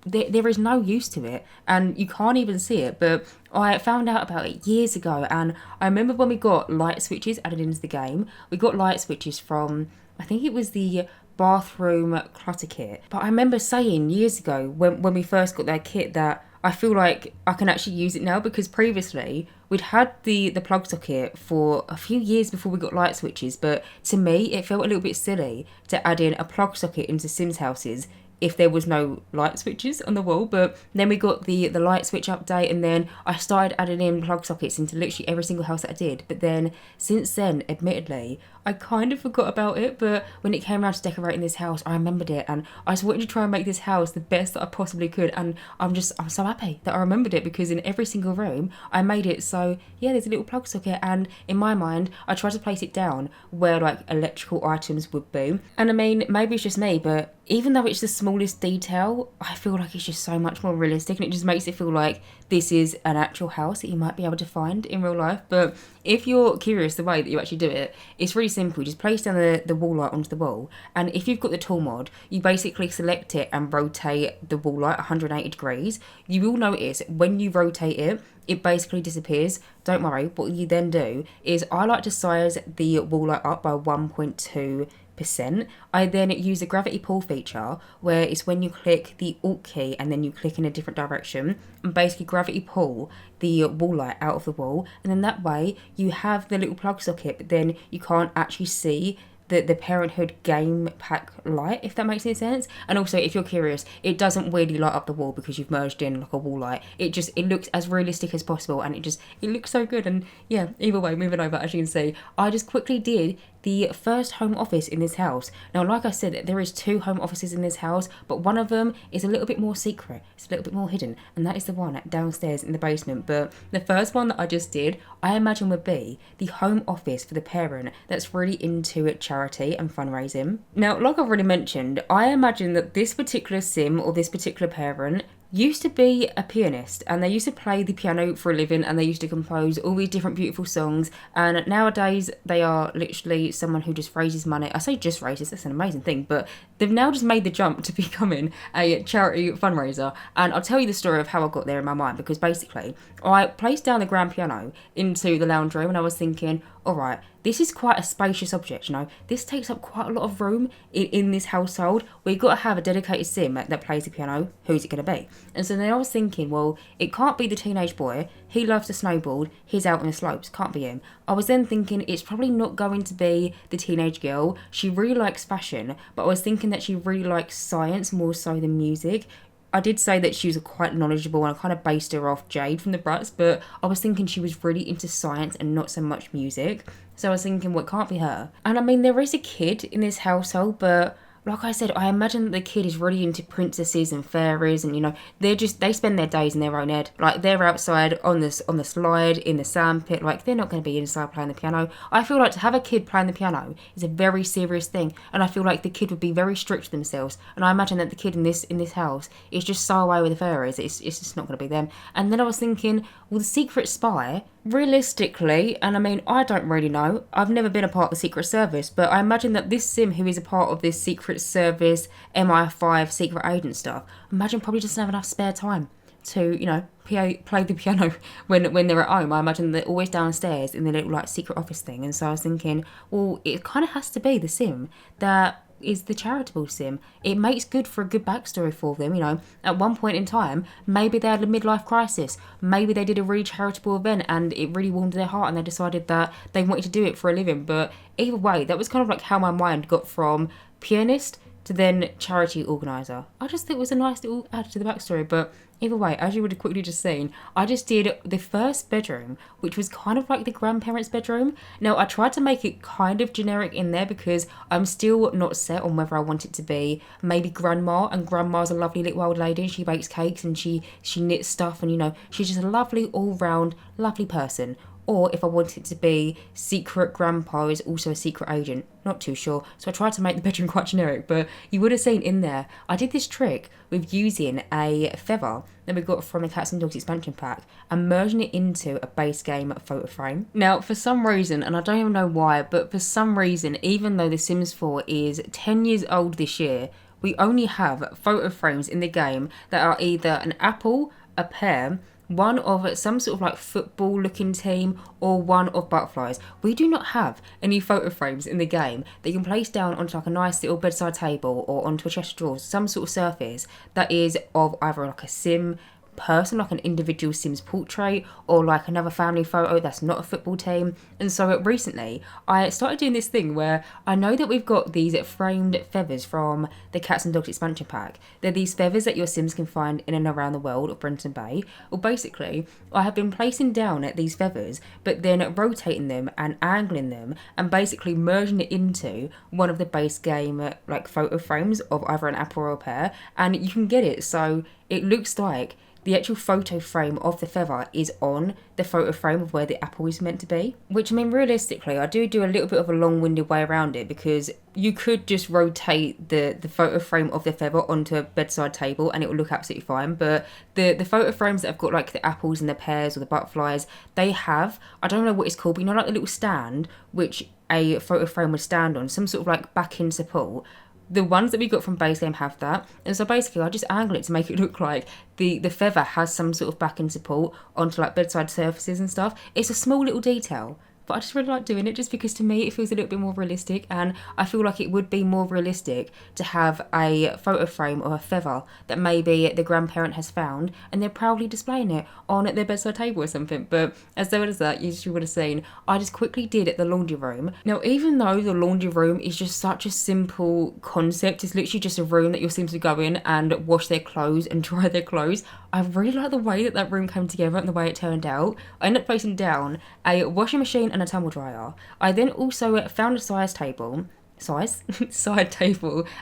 there is no use to it and you can't even see it. But I found out about it years ago, and I remember when we got light switches added into the game, we got light switches from, I think it was the bathroom clutter kit. But I remember saying years ago when we first got that kit that I feel like I can actually use it now, because previously we'd had the plug socket for a few years before we got light switches, but to me it felt a little bit silly to add in a plug socket into Sims houses if there was no light switches on the wall. But then we got the light switch update, and then I started adding in plug sockets into literally every single house that I did. But then since then, admittedly, I kind of forgot about it, but when it came around to decorating this house, I remembered it, and I just wanted to try and make this house the best that I possibly could. And I'm so happy that I remembered it, because in every single room I made it so yeah, there's a little plug socket, and in my mind I tried to place it down where like electrical items would be. And I mean, maybe it's just me, but even though it's the smallest detail, I feel like it's just so much more realistic, and it just makes it feel like this is an actual house that you might be able to find in real life. But if you're curious the way that you actually do it, it's really simple. You just place down the wall light onto the wall, and if you've got the tool mod, you basically select it and rotate the wall light 180 degrees. You will notice when you rotate it, it basically disappears. Don't worry, what you then do is I like to size the wall light up by 1.2%. I then use the gravity pull feature, where it's when you click the Alt key and then you click in a different direction and basically gravity pull the wall light out of the wall, and then that way you have the little plug socket, but then you can't actually see the Parenthood game pack light, if that makes any sense. And also, if you're curious, it doesn't really light up the wall because you've merged in like a wall light. It looks as realistic as possible, and it looks so good. And yeah, either way, moving over, as you can see, I just quickly did the first home office in this house. Now, like I said, there is 2 home offices in this house, but one of them is a little bit more secret. It's a little bit more hidden, and that is the one downstairs in the basement. But the first one that I just did, I imagine would be the home office for the parent that's really into charity and fundraising. Now, like I've already mentioned, I imagine that this particular sim or this particular parent used to be a pianist, and they used to play the piano for a living, and they used to compose all these different beautiful songs. And nowadays they are literally someone who just raises money. I say just raises, that's an amazing thing, but they've now just made the jump to becoming a charity fundraiser. And I'll tell you the story of how I got there in my mind, because basically I placed down the grand piano into the lounge room, and I was thinking, alright, this is quite a spacious object, you know. This takes up quite a lot of room in this household. We've got to have a dedicated sim that plays the piano. Who's it going to be? And so then I was thinking, well, it can't be the teenage boy. He loves to snowboard. He's out on the slopes. Can't be him. I was then thinking it's probably not going to be the teenage girl. She really likes fashion, but I was thinking that she really likes science more so than music. I did say that she was quite knowledgeable, and I kind of based her off Jade from the Bratz, but I was thinking she was really into science and not so much music. So I was thinking, well, it can't be her. And I mean, there is a kid in this household, but like I said, I imagine that the kid is really into princesses and fairies, and you know, they spend their days in their own head. Like, they're outside on the slide in the sandpit. Like, they're not going to be inside playing the piano. I feel like to have a kid playing the piano is a very serious thing, and I feel like the kid would be very strict with themselves. And I imagine that the kid in this house is just so away with the fairies. It's just not going to be them. And then I was thinking, well, the secret spy, realistically, and I mean, I don't really know, I've never been a part of the Secret Service, but I imagine that this sim who is a part of this Secret Service MI5 secret agent stuff, imagine probably doesn't have enough spare time to, you know, play the piano when they're at home. I imagine they're always downstairs in the little like secret office thing. And so I was thinking, well, it kind of has to be the sim that is the charitable sim. It makes good for a good backstory for them, you know. At one point in time, maybe they had a midlife crisis. Maybe they did a really charitable event and it really warmed their heart, and they decided that they wanted to do it for a living. But either way, that was kind of like how my mind got from pianist to then charity organiser. I just think it was a nice little add to the backstory. But either way, as you would have quickly just seen, I just did the first bedroom, which was kind of like the grandparents' bedroom. Now, I tried to make it kind of generic in there because I'm still not set on whether I want it to be maybe grandma, and grandma's a lovely little old lady. She bakes cakes and she knits stuff, and you know, she's just a lovely all-round lovely person. Or if I want it to be secret grandpa is also a secret agent. Not too sure. So I tried to make the bedroom quite generic, but you would have seen in there, I did this trick with using a feather that we got from the Cats and Dogs expansion pack and merging it into a base game photo frame. Now, for some reason, and I don't even know why, but for some reason, even though The Sims 4 is 10 years old this year, we only have photo frames in the game that are either an apple, a pear, one of some sort of like football looking team, or one of butterflies. We do not have any photo frames in the game that you can place down onto like a nice little bedside table or onto a chest of drawers, some sort of surface that is of either like a sim person, like an individual Sims portrait, or like another family photo that's not a football team. And so recently I started doing this thing where I know that we've got these framed feathers from the Cats and Dogs expansion pack. They're these feathers that your Sims can find in and around the world of Brenton Bay. Well, basically I have been placing down these feathers, but then rotating them and angling them and basically merging it into one of the base game like photo frames of either an apple or a pear, and you can get it so it looks like the actual photo frame of the feather is on the photo frame of where the apple is meant to be. Which, I mean, realistically, I do a little bit of a long-winded way around it, because you could just rotate the photo frame of the feather onto a bedside table and it will look absolutely fine. But the photo frames that have got like the apples and the pears or the butterflies, they have, I don't know what it's called, but you know, like the little stand which a photo frame would stand on, some sort of like backing support. The ones that we got from Base Game have that, and so basically I just angle it to make it look like the feather has some sort of backing support onto like bedside surfaces and stuff. It's a small little detail, but I just really like doing it, just because to me it feels a little bit more realistic, and I feel like it would be more realistic to have a photo frame or a feather that maybe the grandparent has found and they're proudly displaying it on their bedside table or something. But as well as that, you would have seen, I just quickly did at the laundry room. Now, even though the laundry room is just such a simple concept, it's literally just a room that you'll seem to go in and wash their clothes and dry their clothes, I really like the way that room came together and the way it turned out. I ended up placing down a washing machine and a tumble dryer. I then also found a side table,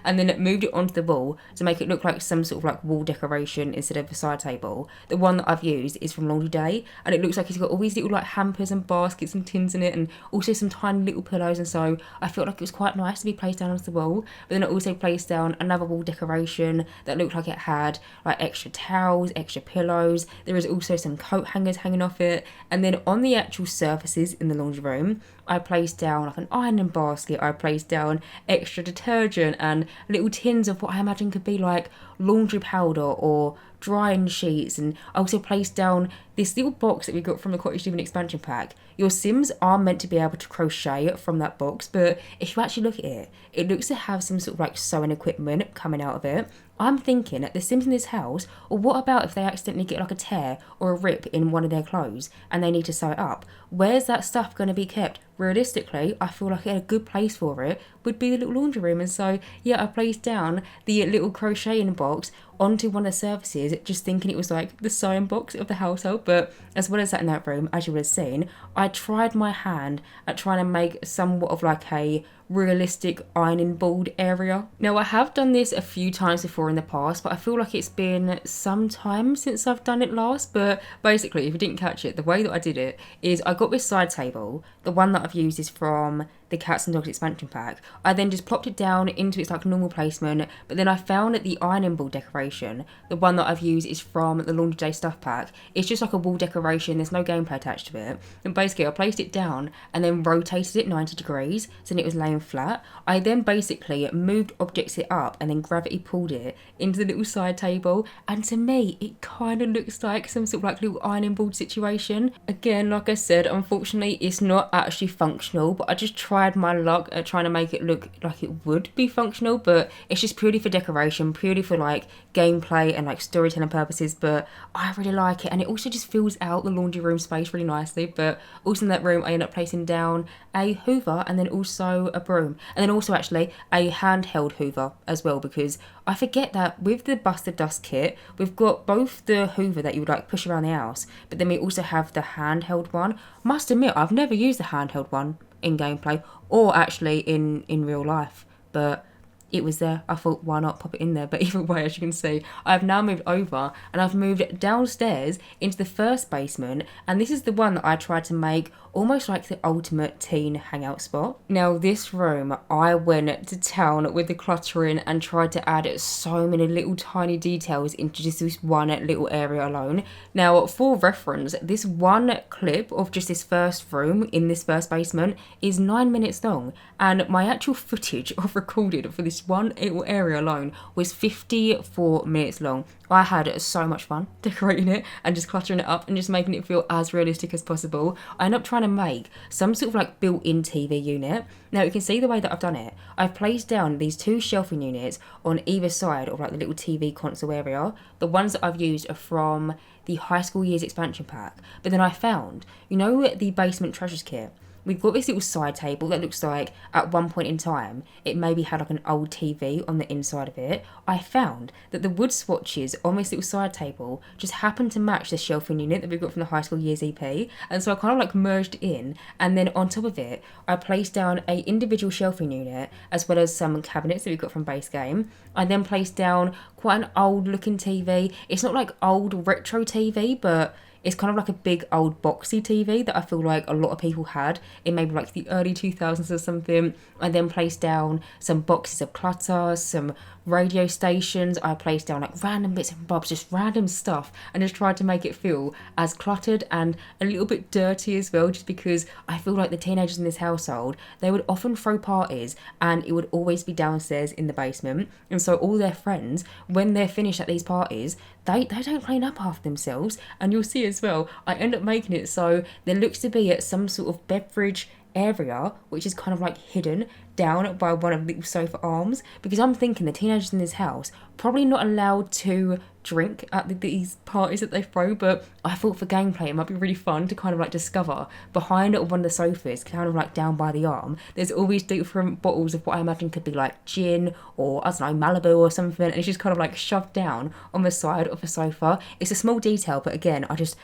and then moved it onto the wall to make it look like some sort of like wall decoration instead of a side table. The one that I've used is from Laundry Day, and it looks like it's got all these little like hampers and baskets and tins in it, and also some tiny little pillows, and so I felt like it was quite nice to be placed down onto the wall. But then I also placed down another wall decoration that looked like it had like extra towels, extra pillows. There is also some coat hangers hanging off it, and then on the actual surfaces in the laundry room, I placed down like an ironing basket, I placed down extra detergent and little tins of what I imagine could be like laundry powder or drying sheets, and I also placed down this little box that we got from the Cottage Living expansion pack. Your Sims are meant to be able to crochet from that box, but if you actually look at it, it looks to have some sort of like sewing equipment coming out of it. I'm thinking that the Sims in this house, or what about if they accidentally get like a tear or a rip in one of their clothes and they need to sew it up? Where's that stuff going to be kept? Realistically, I feel like a good place for it would be the little laundry room, and so yeah, I placed down the little crocheting box onto one of the surfaces, just thinking it was like the sewing box of the household. But as well as that, in that room, as you would have seen, I tried my hand at trying to make somewhat of like a realistic ironing board area. Now, I have done this a few times before in the past, but I feel like it's been some time since I've done it last. But basically, if you didn't catch it, the way that I did it is I got this side table. The one that I've used is from the Cats and Dogs expansion pack. I then just plopped it down into its like normal placement, but then I found that the ironing board decoration, the one that I've used, is from the Laundry Day stuff pack. It's just like a wall decoration, there's no gameplay attached to it, and basically I placed it down and then rotated it 90 degrees so that it was laying flat. I then basically moved objects it up and then gravity pulled it into the little side table, and to me it kind of looks like some sort of like little ironing board situation. Again, like I said, unfortunately it's not actually functional, but I just tried my luck at trying to make it look like it would be functional, but it's just purely for decoration, purely for like gameplay and like storytelling purposes. But I really like it, and it also just fills out the laundry room space really nicely. But also in that room I end up placing down a hoover and then also a broom, and then also actually a handheld hoover as well, because I forget that with the Busted Dust kit we've got both the hoover that you would like push around the house, but then we also have the handheld one. Must admit, I've never used the handheld one in gameplay or actually in real life, but it was there. I thought, why not pop it in there? But either way, as you can see, I've now moved over and I've moved downstairs into the first basement, and this is the one that I tried to make almost like the ultimate teen hangout spot. Now, this room, I went to town with the cluttering and tried to add so many little tiny details into just this one little area alone. Now, for reference, this one clip of just this first room in this first basement is 9 minutes long, and my actual footage of recorded for this one little area alone was 54 minutes long. I had so much fun decorating it and just cluttering it up and just making it feel as realistic as possible. I ended up trying to make some sort of like built-in TV unit. Now you can see the way that I've done it. I've placed down these two shelving units on either side of like the little TV console area. The ones that I've used are from the High School Years expansion pack. But then I found, you know, the basement treasures kit. we've got this little side table that looks like at one point in time it maybe had like an old TV on the inside of it. I found that the wood swatches on this little side table just happened to match the shelving unit that we got from the high school year's EP, and so I kind of like merged in, and then on top of it I placed down a individual shelving unit as well as some cabinets that we got from base game. I then placed down quite an old looking TV. It's not like old retro TV, but it's kind of like a big old boxy TV that I feel like a lot of people had in maybe like the early 2000s or something. I then placed down some boxes of clutter, some radio stations. I placed down like random bits and bobs, just random stuff, and just tried to make it feel as cluttered and a little bit dirty as well, just because I feel like the teenagers in this household, they would often throw parties and it would always be downstairs in the basement. And so all their friends, when they're finished at these parties, they don't clean up after themselves. And you'll see as well, I end up making it so there looks to be at some sort of beverage area which is kind of like hidden down by one of the little sofa arms, because I'm thinking the teenagers in this house probably not allowed to drink at these parties that they throw, but I thought for gameplay it might be really fun to kind of like discover behind one of the sofas, kind of like down by the arm, there's all these different bottles of what I imagine could be like gin or I don't know, Malibu or something, and it's just kind of like shoved down on the side of the sofa. It's a small detail, but again I just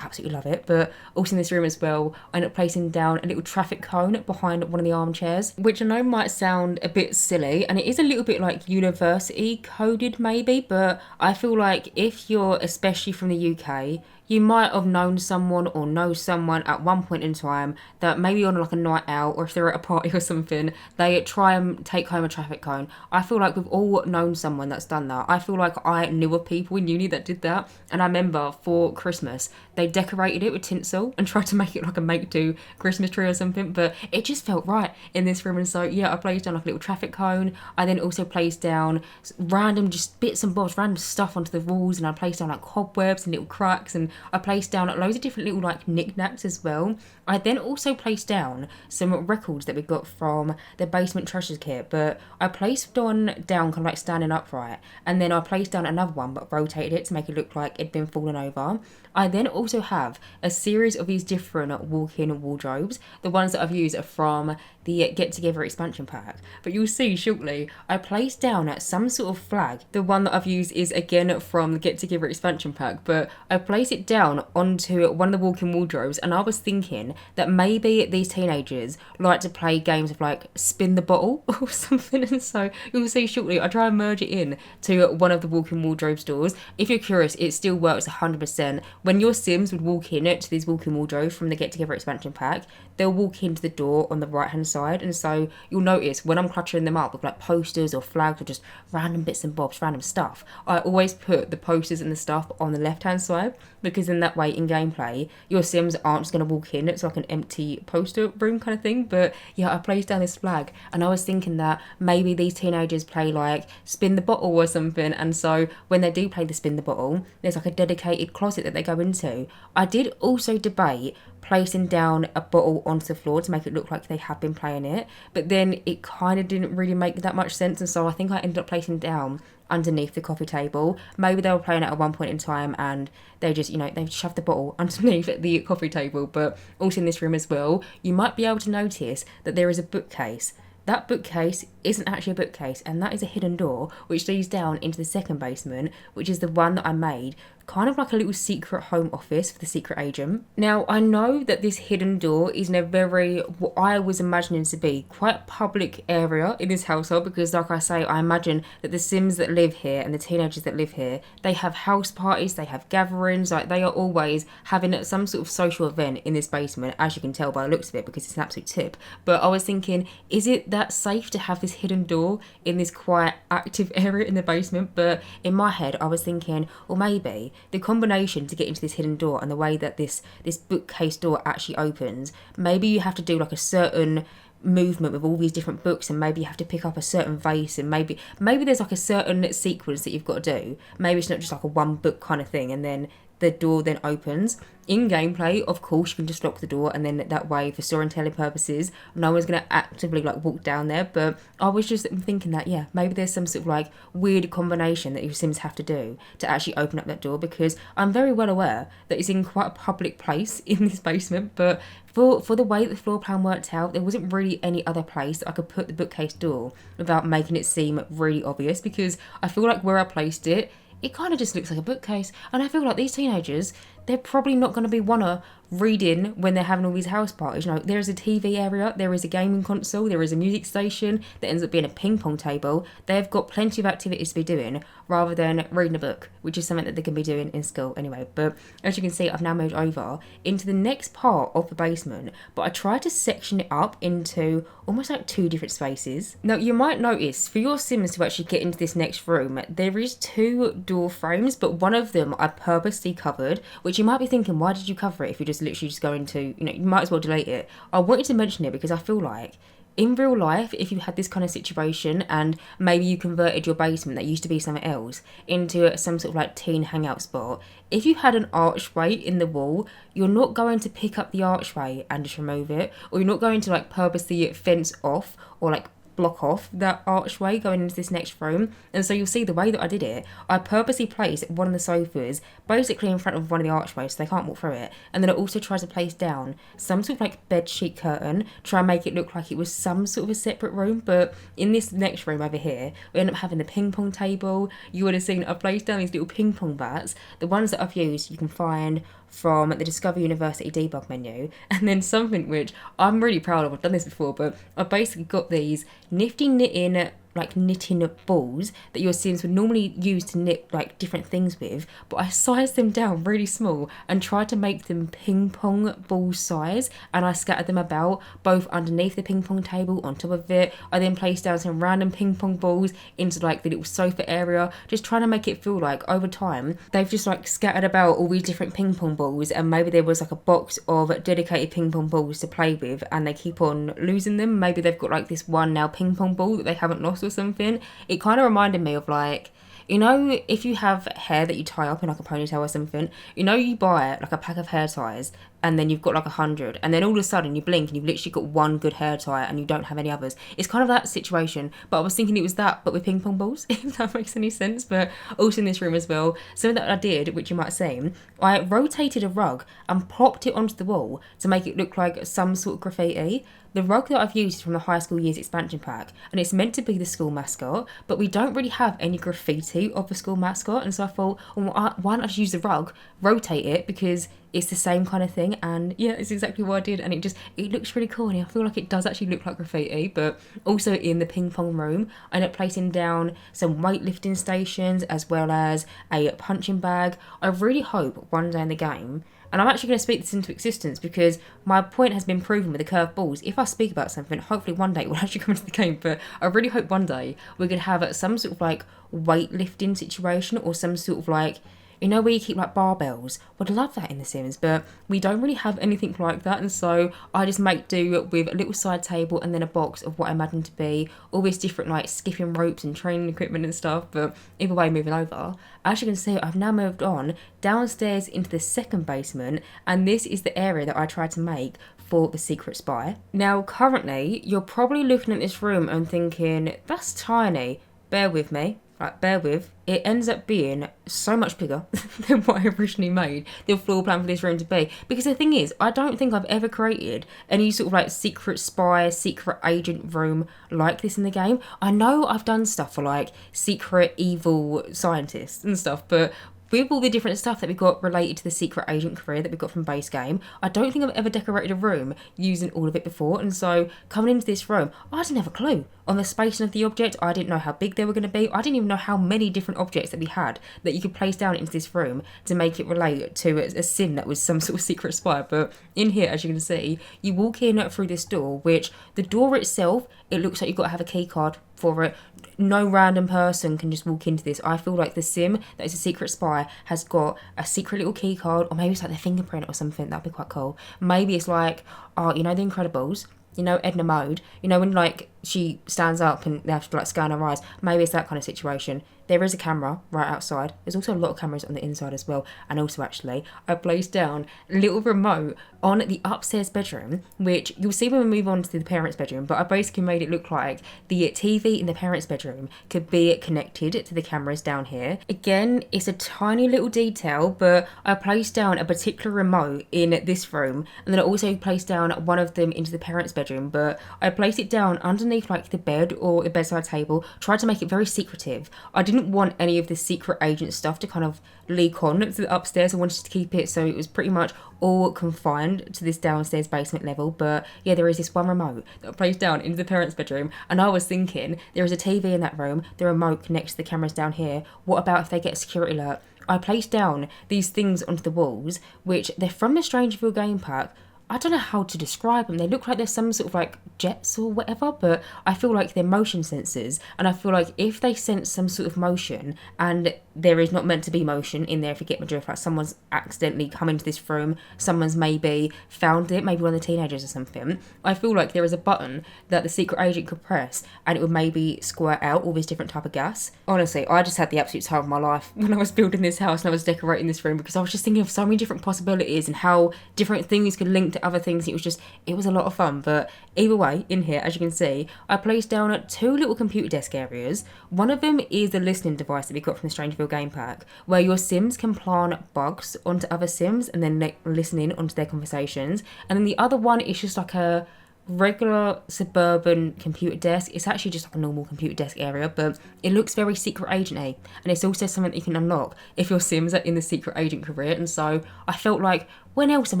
absolutely love it. But also in this room as well, I ended up placing down a little traffic cone behind one of the armchairs, which I know might sound a bit silly, and it is a little bit like university coded maybe, but I feel like if you're especially from the UK, you might have known someone or know someone at one point in time that maybe on like a night out, or if they're at a party or something, they try and take home a traffic cone. I feel like we've all known someone that's done that. I feel like I knew of people in uni that did that, and I remember for Christmas they decorated it with tinsel and tried to make it like a make-do Christmas tree or something, but it just felt right in this room. And so yeah, I placed down like a little traffic cone. I then also placed down random just bits and bobs, random stuff onto the walls, and I placed down like cobwebs and little cracks, and I placed down loads of different little like knickknacks as well. I then also placed down some records that we got from the basement treasures kit, but I placed one down kind of like standing upright, and then I placed down another one but rotated it to make it look like it'd been fallen over. I then also have a series of these different walk-in wardrobes. The ones that I've used are from the Get Together expansion pack, but you'll see shortly I placed down some sort of flag. The one that I've used is again from the Get Together expansion pack, but I placed it down onto one of the walk-in wardrobes, and I was thinking that maybe these teenagers like to play games of like spin the bottle or something, and so you'll see shortly I try and merge it in to one of the walk-in wardrobe stores. If you're curious, it still works 100%. When your Sims would walk in to these walk-in wardrobes from the Get Together expansion pack, they'll walk into the door on the right hand side, and so you'll notice when I'm cluttering them up with like posters or flags or just random bits and bobs, random stuff, I always put the posters and the stuff on the left hand side, because in that way in gameplay your Sims aren't just going to walk in, it's like an empty poster room kind of thing. But yeah, I placed down this flag, and I was thinking that maybe these teenagers play like spin the bottle or something, and so when they do play the spin the bottle, there's like a dedicated closet that they go into. I did also debate placing down a bottle onto the floor to make it look like they have been playing it, but then it kind of didn't really make that much sense, and so I think I ended up placing down underneath the coffee table. Maybe they were playing it at one point in time and they just, they shoved the bottle underneath the coffee table. But also in this room as well, you might be able to notice that there is a bookcase. That bookcase isn't actually a bookcase, and that is a hidden door which leads down into the second basement, which is the one that I made kind of like a little secret home office for the secret agent. Now, I know that this hidden door is in a very, what I was imagining to be, quite public area in this household, because like I say, I imagine that the Sims that live here and the teenagers that live here, they have house parties, they have gatherings, like they are always having some sort of social event in this basement, as you can tell by the looks of it, because it's an absolute tip. But I was thinking, is it that safe to have this hidden door in this quite active area in the basement? But in my head, I was thinking, or maybe the combination to get into this hidden door and the way that this bookcase door actually opens, maybe you have to do like a certain movement with all these different books, and maybe you have to pick up a certain vase, and maybe there's like a certain sequence that you've got to do. Maybe it's not just like a one book kind of thing and then the door then opens. in gameplay, of course, you can just lock the door, and then that way, for storytelling purposes, no one's going to actively like walk down there. But I was just thinking that, yeah, maybe there's some sort of like weird combination that your Sims have to do to actually open up that door, because I'm very well aware that it's in quite a public place in this basement, but for the way that the floor plan worked out, there wasn't really any other place that I could put the bookcase door without making it seem really obvious, because I feel like where I placed it, it kind of just looks like a bookcase. And I feel like these teenagers, they're probably not going to be wanna reading when they're having all these house parties. You know, there is a TV area, there is a gaming console, there is a music station that ends up being a ping pong table. They've got plenty of activities to be doing rather than reading a book, which is something that they can be doing in school anyway. But as you can see, I've now moved over into the next part of the basement, but I tried to section it up into almost like 2 different spaces. Now, you might notice for your Sims to actually get into this next room, there is 2 door frames, but one of them I purposely covered, which you might be thinking, why did you cover it if you're just literally just going to, you know, you might as well delete it. I wanted to mention it because I feel like in real life, if you had this kind of situation and maybe you converted your basement that used to be something else into some sort of like teen hangout spot, if you had an archway in the wall, you're not going to pick up the archway and just remove it, or you're not going to like purposely fence off or like block off that archway going into this next room. And so you'll see the way that I did it, I purposely placed one of the sofas basically in front of one of the archways so they can't walk through it, and then I also tried to place down some sort of like bed sheet curtain, try and make it look like it was some sort of a separate room. But in this next room over here, we end up having the ping pong table. You would have seen I've placed down these little ping pong bats. The ones that I've used you can find from the Discover University debug menu, and then something which I'm really proud of, I've done this before, but I basically got these Nifty knitting balls that your Sims would normally use to knit like different things with, but I sized them down really small and tried to make them ping pong ball size, and I scattered them about both underneath the ping pong table, on top of it. I then placed down some random ping pong balls into like the little sofa area, just trying to make it feel like over time they've just like scattered about all these different ping pong balls, and maybe there was like a box of dedicated ping pong balls to play with and they keep on losing them. Maybe they've got like this one now ping pong ball that they haven't lost or something. It kind of reminded me of like, you know, if you have hair that you tie up in like a ponytail or something, you know, you buy like a pack of hair ties and then you've got like 100, and then all of a sudden you blink and you've literally got one good hair tie and you don't have any others. It's kind of that situation, but I was thinking it was that but with ping pong balls, if that makes any sense. But also in this room as well, something that I did, which you might have seen, I rotated a rug and plopped it onto the wall to make it look like some sort of graffiti. The rug that I've used is from the high school years expansion pack, and it's meant to be the school mascot, but we don't really have any graffiti of the school mascot, and so I thought, well, why not just use the rug, rotate it, because it's the same kind of thing. And yeah, it's exactly what I did, and it looks really cool, and I feel like it does actually look like graffiti. But also in the ping pong room, I ended up placing down some weightlifting stations as well as a punching bag. I really hope one day in the game, and I'm actually going to speak this into existence because my point has been proven with the curved balls. If I speak about something, hopefully one day it will actually come into the game. But I really hope one day we could have some sort of like weightlifting situation, or some sort of like, you know, where you keep like barbells. Would love that in The Sims, but we don't really have anything like that. And so I just make do with a little side table and then a box of what I imagine to be all these different like skipping ropes and training equipment and stuff. But either way, moving over, as you can see, I've now moved on downstairs into the second basement, and this is the area that I tried to make for the secret spy. Now, currently, you're probably looking at this room and thinking, that's tiny. Bear with me. Like, bear with. It ends up being so much bigger than what I originally made the floor plan for this room to be. Because the thing is, I don't think I've ever created any sort of like secret spy, secret agent room like this in the game. I know I've done stuff for like secret evil scientists and stuff, but with all the different stuff that we got related to the secret agent career that we got from base game, I don't think I've ever decorated a room using all of it before. And so coming into this room, I didn't have a clue on the spacing of the object. I didn't know how big they were going to be. I didn't even know how many different objects that we had that you could place down into this room to make it relate to a sim that was some sort of secret spy. But in here, as you can see, you walk in through this door, which the door itself, it looks like you've got to have a key card for it. No random person can just walk into this. I feel like the sim that is a secret spy has got a secret little key card, or maybe it's like their fingerprint or something. That'd be quite cool. Maybe it's like, oh, you know, The Incredibles, you know, Edna Mode, you know, when like she stands up and they have to like scan her eyes. Maybe it's that kind of situation. There is a camera right outside. There's also a lot of cameras on the inside as well. And also, actually, I placed down a little remote on the upstairs bedroom, which you'll see when we move on to the parents' bedroom. But I basically made it look like the TV in the parents' bedroom could be connected to the cameras down here. Again, it's a tiny little detail, but I placed down a particular remote in this room. And then I also placed down one of them into the parents' bedroom. But I placed it down underneath like the bed or the bedside table. Tried to make it very secretive. I didn't want any of the secret agent stuff to kind of leak on to the upstairs. I wanted to keep it so it was pretty much all confined to this downstairs basement level. But yeah, there is this one remote that I placed down into the parents' bedroom, and I was thinking there is a TV in that room, the remote connects to the cameras down here. What about if they get a security alert? I placed down these things onto the walls, which they're from the StrangerVille game pack. I don't know how to describe them. They look like they're some sort of like jets or whatever, but I feel like they're motion sensors. And I feel like if they sense some sort of motion and there is not meant to be motion in there, if you get my drift, like someone's accidentally come into this room, someone's maybe found it, maybe one of the teenagers or something, I feel like there is a button that the secret agent could press and it would maybe squirt out all this different type of gas. Honestly, I just had the absolute time of my life when I was building this house and I was decorating this room, because I was just thinking of so many different possibilities and how different things could link to other things. It was a lot of fun. But either way, in here, as you can see, I placed down 2 little computer desk areas. One of them is the listening device that we got from the StrangerVille game pack, where your Sims can plant bugs onto other Sims and then listen in onto their conversations. And then the other one is just like a regular suburban computer desk. It's actually just like a normal computer desk area, but it looks very secret agent-y, and it's also something that you can unlock if your Sims are in the secret agent career. And so I felt like, when else am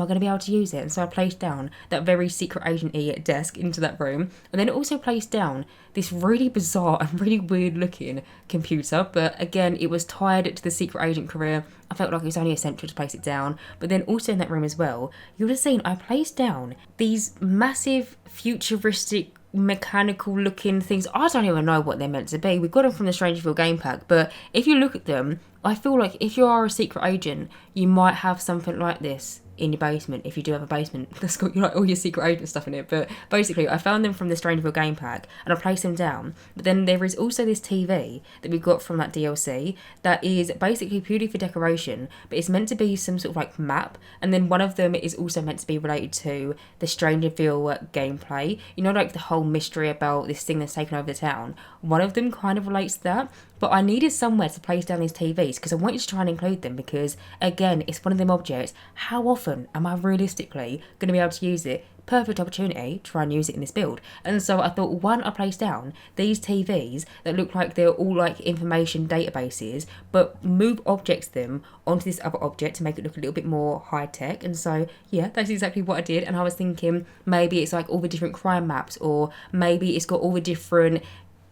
I going to be able to use it? And so I placed down that very secret agent-y desk into that room, and then also placed down this really bizarre and really weird looking computer, but again, it was tied to the secret agent career. I felt like it was only essential to place it down. But then also in that room as well, you would have seen I placed down these massive futuristic mechanical looking things. I don't even know what they're meant to be. We got them from the StrangerVille game pack, but if you look at them, I feel like if you are a secret agent, you might have something like this in your basement, if you do have a basement that's got like all your secret agent stuff in it. But basically, I found them from the StrangerVille game pack and I placed them down. But then there is also this TV that we got from that DLC that is basically purely for decoration, but it's meant to be some sort of like map. And then one of them is also meant to be related to the StrangerVille gameplay. You know, like the whole mystery about this thing that's taken over the town. One of them kind of relates to that. But I needed somewhere to place down these TVs because I wanted to try and include them, because again, it's one of them objects. How often am I realistically going to be able to use it? Perfect opportunity to try and use it in this build. And so I thought, one, I placed down these TVs that look like they're all like information databases, but move objects them onto this other object to make it look a little bit more high tech. And so yeah, that's exactly what I did. And I was thinking maybe it's like all the different crime maps, or maybe it's got all the different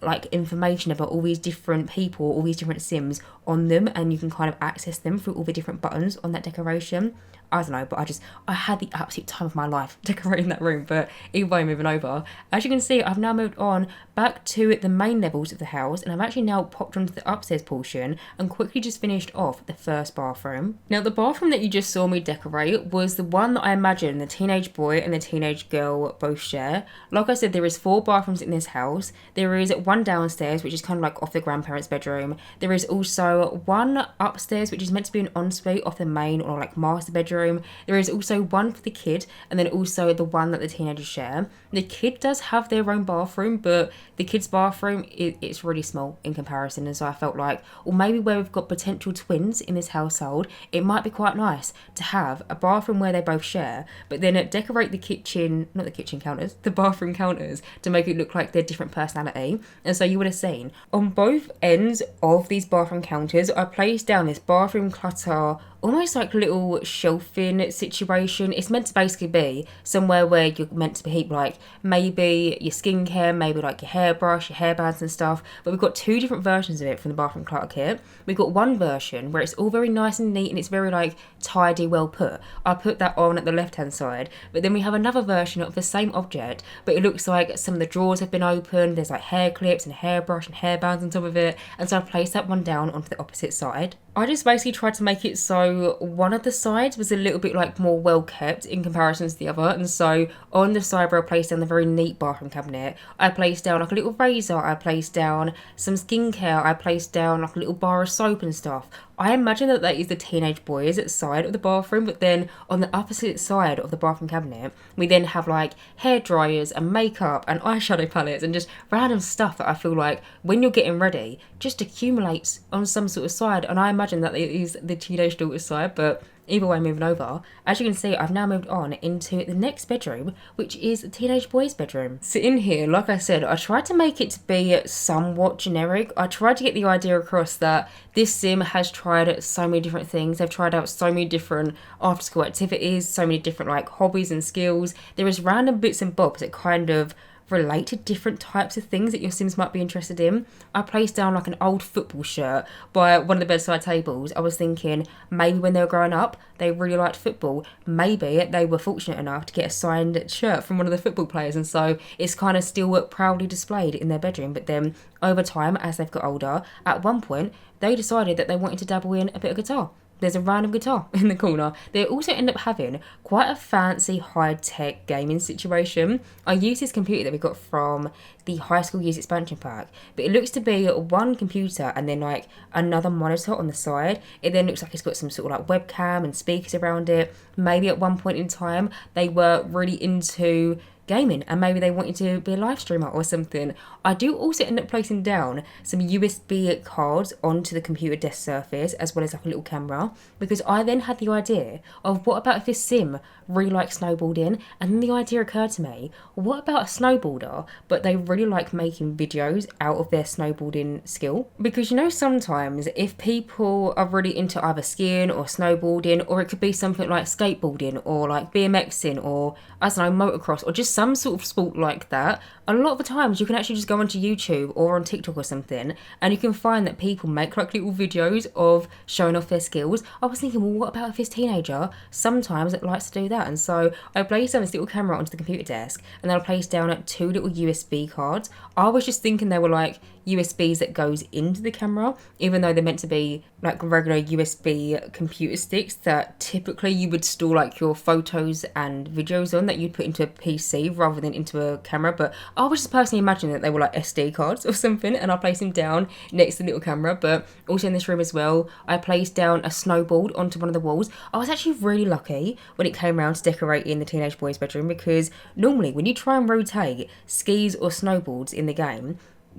like information about all these different people, all these different Sims on them, and you can kind of access them through all the different buttons on that decoration. I don't know, but I had the absolute time of my life decorating that room. But either way, moving over, as you can see, I've now moved on back to the main levels of the house, and I've actually now popped onto the upstairs portion and quickly just finished off the first bathroom. Now, the bathroom that you just saw me decorate was the one that I imagine the teenage boy and the teenage girl both share. Like I said, there is 4 bathrooms in this house. There is one downstairs, which is kind of like off the grandparents' bedroom. There is also one upstairs, which is meant to be an ensuite off the main or like master bedroom. There is also one for the kid, and then also the one that the teenagers share. The kid does have their own bathroom, but the kid's bathroom, it's really small in comparison. And so I felt like, or maybe where we've got potential twins in this household, it might be quite nice to have a bathroom where they both share, but then decorate the kitchen, not the kitchen counters, the bathroom counters, to make it look like they're different personality. And so you would have seen on both ends of these bathroom counters, I placed down this bathroom clutter, almost like little shelving situation. It's meant to basically be somewhere where you're meant to keep like maybe your skincare, maybe like your hairbrush, your hairbands and stuff. But we've got 2 different versions of it from the bathroom clutter kit. We've got one version where it's all very nice and neat and it's very like tidy, well put. I put that on at the left hand side. But then we have another version of the same object, but it looks like some of the drawers have been opened. There's like hair clips and hairbrush and hairbands on top of it. And so I placed that one down onto the opposite side. I just basically tried to make it so one of the sides was a little bit like more well kept in comparison to the other. And so on the side where I placed down the very neat bathroom cabinet, I placed down like a little razor, I placed down some skincare, I placed down like a little bar of soap and stuff. I imagine that that is the teenage boys side of the bathroom, but then on the opposite side of the bathroom cabinet, we then have like hair dryers and makeup and eyeshadow palettes and just random stuff that I feel like when you're getting ready just accumulates on some sort of side. And I imagine that it is the teenage daughter's side, but either way, moving over, as you can see, I've now moved on into the next bedroom, which is the teenage boy's bedroom. So in here, like I said, I tried to make it to be somewhat generic. I tried to get the idea across that this sim has tried so many different things. They've tried out so many different after school activities, so many different like hobbies and skills. There is random bits and bobs that kind of relate to different types of things that your Sims might be interested in. I placed down like an old football shirt by one of the bedside tables. I was thinking maybe when they were growing up, they really liked football. Maybe they were fortunate enough to get a signed shirt from one of the football players, and so it's kind of still proudly displayed in their bedroom. But then over time, as they've got older, at one point, they decided that they wanted to dabble in a bit of guitar. There's a random guitar in the corner. They also end up having quite a fancy high-tech gaming situation. I use this computer that we got from the high school years expansion pack, but it looks to be one computer and then like another monitor on the side. It then looks like it's got some sort of like webcam and speakers around it. Maybe at one point in time they were really into gaming and maybe they wanted to be a live streamer or something. I do also end up placing down some USB cards onto the computer desk surface as well as like a little camera, because I then had the idea of what about if this sim really likes snowboarding, and then the idea occurred to me, what about a snowboarder but they really like making videos out of their snowboarding skill? Because you know, sometimes if people are really into either skiing or snowboarding, or it could be something like skateboarding or like BMXing or I don't know, motocross or just some sort of sport like that, a lot of the times you can actually just go onto YouTube or on TikTok or something and you can find that people make like little videos of showing off their skills. I was thinking, well, what about if this teenager sometimes likes to do that? And so I placed down this little camera onto the computer desk and then I placed down 2 little USB cards. I was just thinking they were like USBs that goes into the camera, even though they're meant to be like regular USB computer sticks that typically you would store like your photos and videos on that you'd put into a PC rather than into a camera. But I was just personally imagining that they were like SD cards or something, and I placed them down next to the little camera. But also in this room as well, I placed down a snowboard onto one of the walls. I was actually really lucky when it came around to decorating the teenage boy's bedroom, because normally when you try and rotate skis or snowboards in the game,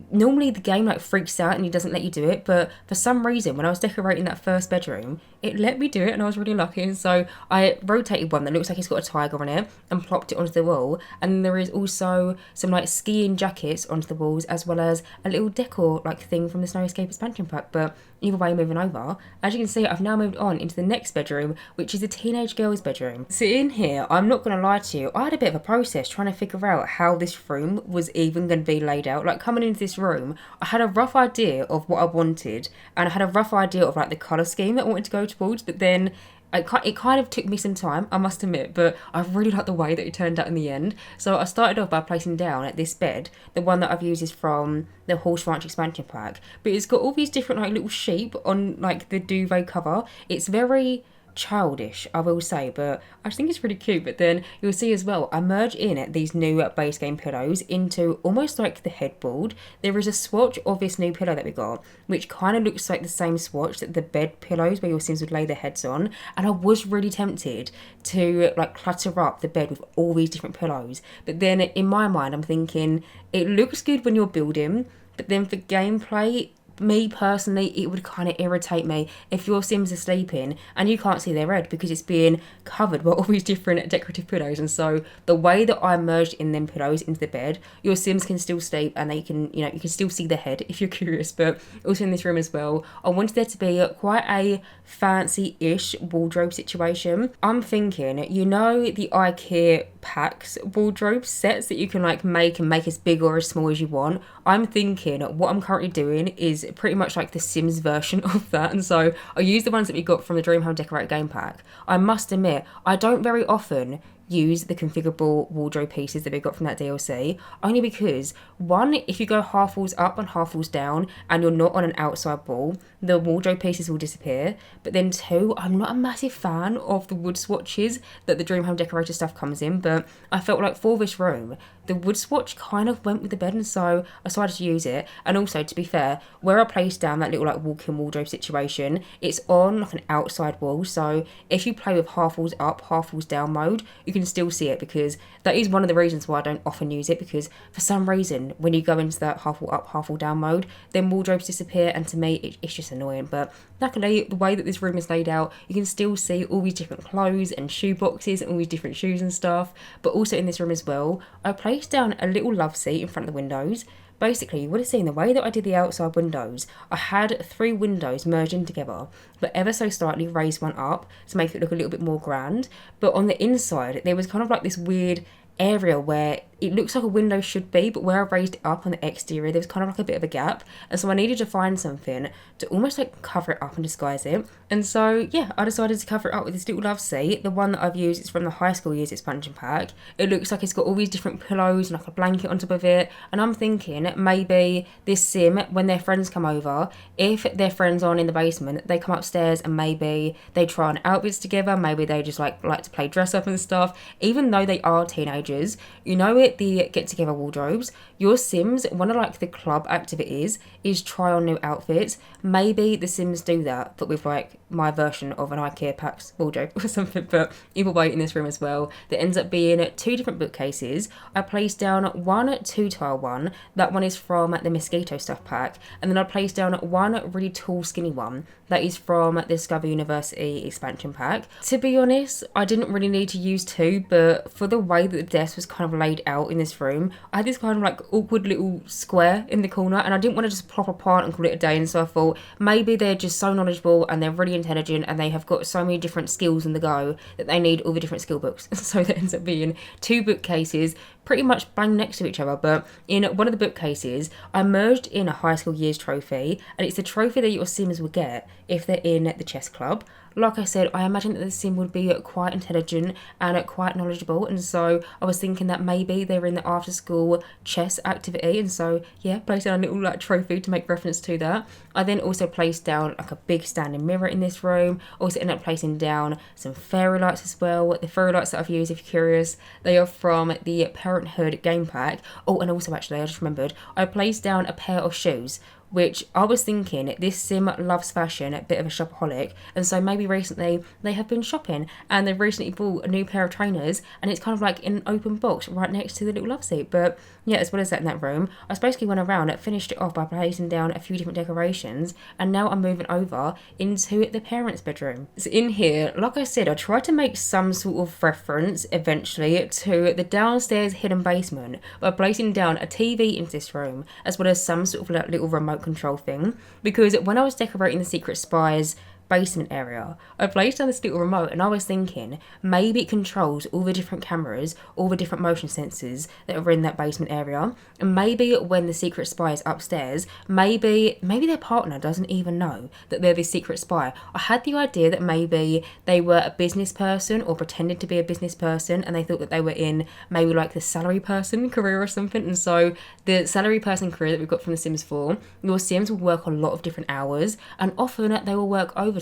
normally the game like freaks out and it doesn't let you do it, but for some reason when I was decorating that first bedroom it let me do it and I was really lucky. And so I rotated one that looks like it's got a tiger on it and plopped it onto the wall, and there is also some like skiing jackets onto the walls as well as a little decor like thing from the Snowscape expansion pack. But either way, moving over, as you can see, I've now moved on into the next bedroom, which is the teenage girl's bedroom. So in here, I'm not going to lie to you, I had a bit of a process trying to figure out how this room was even going to be laid out. Like coming into this room, I had a rough idea of what I wanted and I had a rough idea of like the colour scheme that I wanted to go towards, but then it kind of took me some time, I must admit, but I really like the way that it turned out in the end. So I started off by placing down at this bed. The one that I've used is from the Horse Ranch expansion pack, but it's got all these different like little sheep on like the duvet cover. It's very childish, I will say, but I just think it's really cute. But then you'll see as well, I merge in these new base game pillows into almost like the headboard. There is a swatch of this new pillow that we got, which kind of looks like the same swatch that the bed pillows where your Sims would lay their heads on, and I was really tempted to like clutter up the bed with all these different pillows. But then in my mind I'm thinking it looks good when you're building, but then for gameplay, me personally, it would kind of irritate me if your Sims are sleeping and you can't see their head because it's being covered by all these different decorative pillows. And so the way that I merged in them pillows into the bed, your Sims can still sleep and they can, you know, you can still see the head if you're curious. But also in this room as well, I wanted there to be quite a fancy-ish wardrobe situation. I'm thinking, you know, the IKEA packs wardrobe sets that you can like make as big or as small as you want. I'm thinking what I'm currently doing is pretty much like the Sims version of that, and so I use the ones that we got from the Dream Home Decorator game pack. I must admit, I don't very often use the configurable wardrobe pieces that we got from that DLC, only because, one, if you go half walls up and half walls down and you're not on an outside wall, the wardrobe pieces will disappear. But then two, I'm not a massive fan of the wood swatches that the Dream Home Decorator stuff comes in, but I felt like for this room, the wood swatch kind of went with the bed, and so I decided to use it. And also, to be fair, where I placed down that little like walk-in wardrobe situation, it's on like an outside wall, so if you play with half walls up, half walls down mode, you can still see it, because that is one of the reasons why I don't often use it, because for some reason, when you go into that half wall up, half wall down mode, then wardrobes disappear, and to me, it's just annoying. But luckily, the way that this room is laid out, you can still see all these different clothes and shoe boxes and all these different shoes and stuff. But also in this room as well, I placed down a little love seat in front of the windows. Basically, you would have seen the way that I did the outside windows, I had 3 windows merged in together, but ever so slightly raised one up to make it look a little bit more grand. But on the inside, there was kind of like this weird area where it looks like a window should be, but where I raised it up on the exterior, there was kind of like a bit of a gap, and so I needed to find something to almost like cover it up and disguise it. And so yeah, I decided to cover it up with this little love seat. The one that I've used is from the high school years expansion pack. It looks like it's got all these different pillows and like a blanket on top of it, and I'm thinking maybe this sim, when their friends come over, if their friends aren't in the basement, they come upstairs and maybe they try on outfits together, maybe they just like to play dress up and stuff. Even though they are teenagers, you know it, the get together wardrobes, your Sims, one of like the club activities is try on new outfits. Maybe the Sims do that, but with like my version of an IKEA Pax wardrobe or something. But either way, in this room as well, there ends up being 2 different bookcases. I placed down one 2-tile one, that one is from the Moschino Stuff pack, and then I placed down one really tall skinny one that is from the Discover University expansion pack. To be honest, I didn't really need to use 2, but for the way that the desk was kind of laid out in this room, I had this kind of like awkward little square in the corner, and I didn't want to just plop apart and call it a day. And so I thought maybe they're just so knowledgeable and they're really intelligent and they have got so many different skills in the go that they need all the different skill books. So there ends up being 2 bookcases pretty much bang next to each other, but in one of the bookcases I merged in a high school years trophy, and it's the trophy that your Sims will get if they're in the chess club. Like I said, I imagine that the Sim would be quite intelligent and quite knowledgeable, and so I was thinking that maybe they were in the after school chess activity, and so yeah, placed down a little like trophy to make reference to that. I then also placed down like a big standing mirror in this room. Also ended up placing down some fairy lights as well. The fairy lights that I've used, if you're curious, they are from the Parenthood game pack. Oh, and also actually, I just remembered, I placed down a pair of shoes, which I was thinking this Sim loves fashion, a bit of a shopaholic, and so maybe recently they have been shopping and they've recently bought a new pair of trainers, and it's kind of like in an open box right next to the little love seat. But yeah, as well as that, in that room, I basically went around and finished it off by placing down a few different decorations, and now I'm moving over into the parents' bedroom. So in here, like I said, I tried to make some sort of reference eventually to the downstairs hidden basement by placing down a TV into this room, as well as some sort of like little remote control thing, because when I was decorating the Secret Spies basement area, I placed down this little remote, and I was thinking maybe it controls all the different cameras, all the different motion sensors that are in that basement area, and maybe when the secret spy is upstairs, maybe their partner doesn't even know that they're the secret spy. I had the idea that maybe they were a business person or pretended to be a business person, and they thought that they were in maybe like the salary person career or something. And so the salary person career that we've got from The Sims 4, your Sims will work a lot of different hours, and often they will work overtime,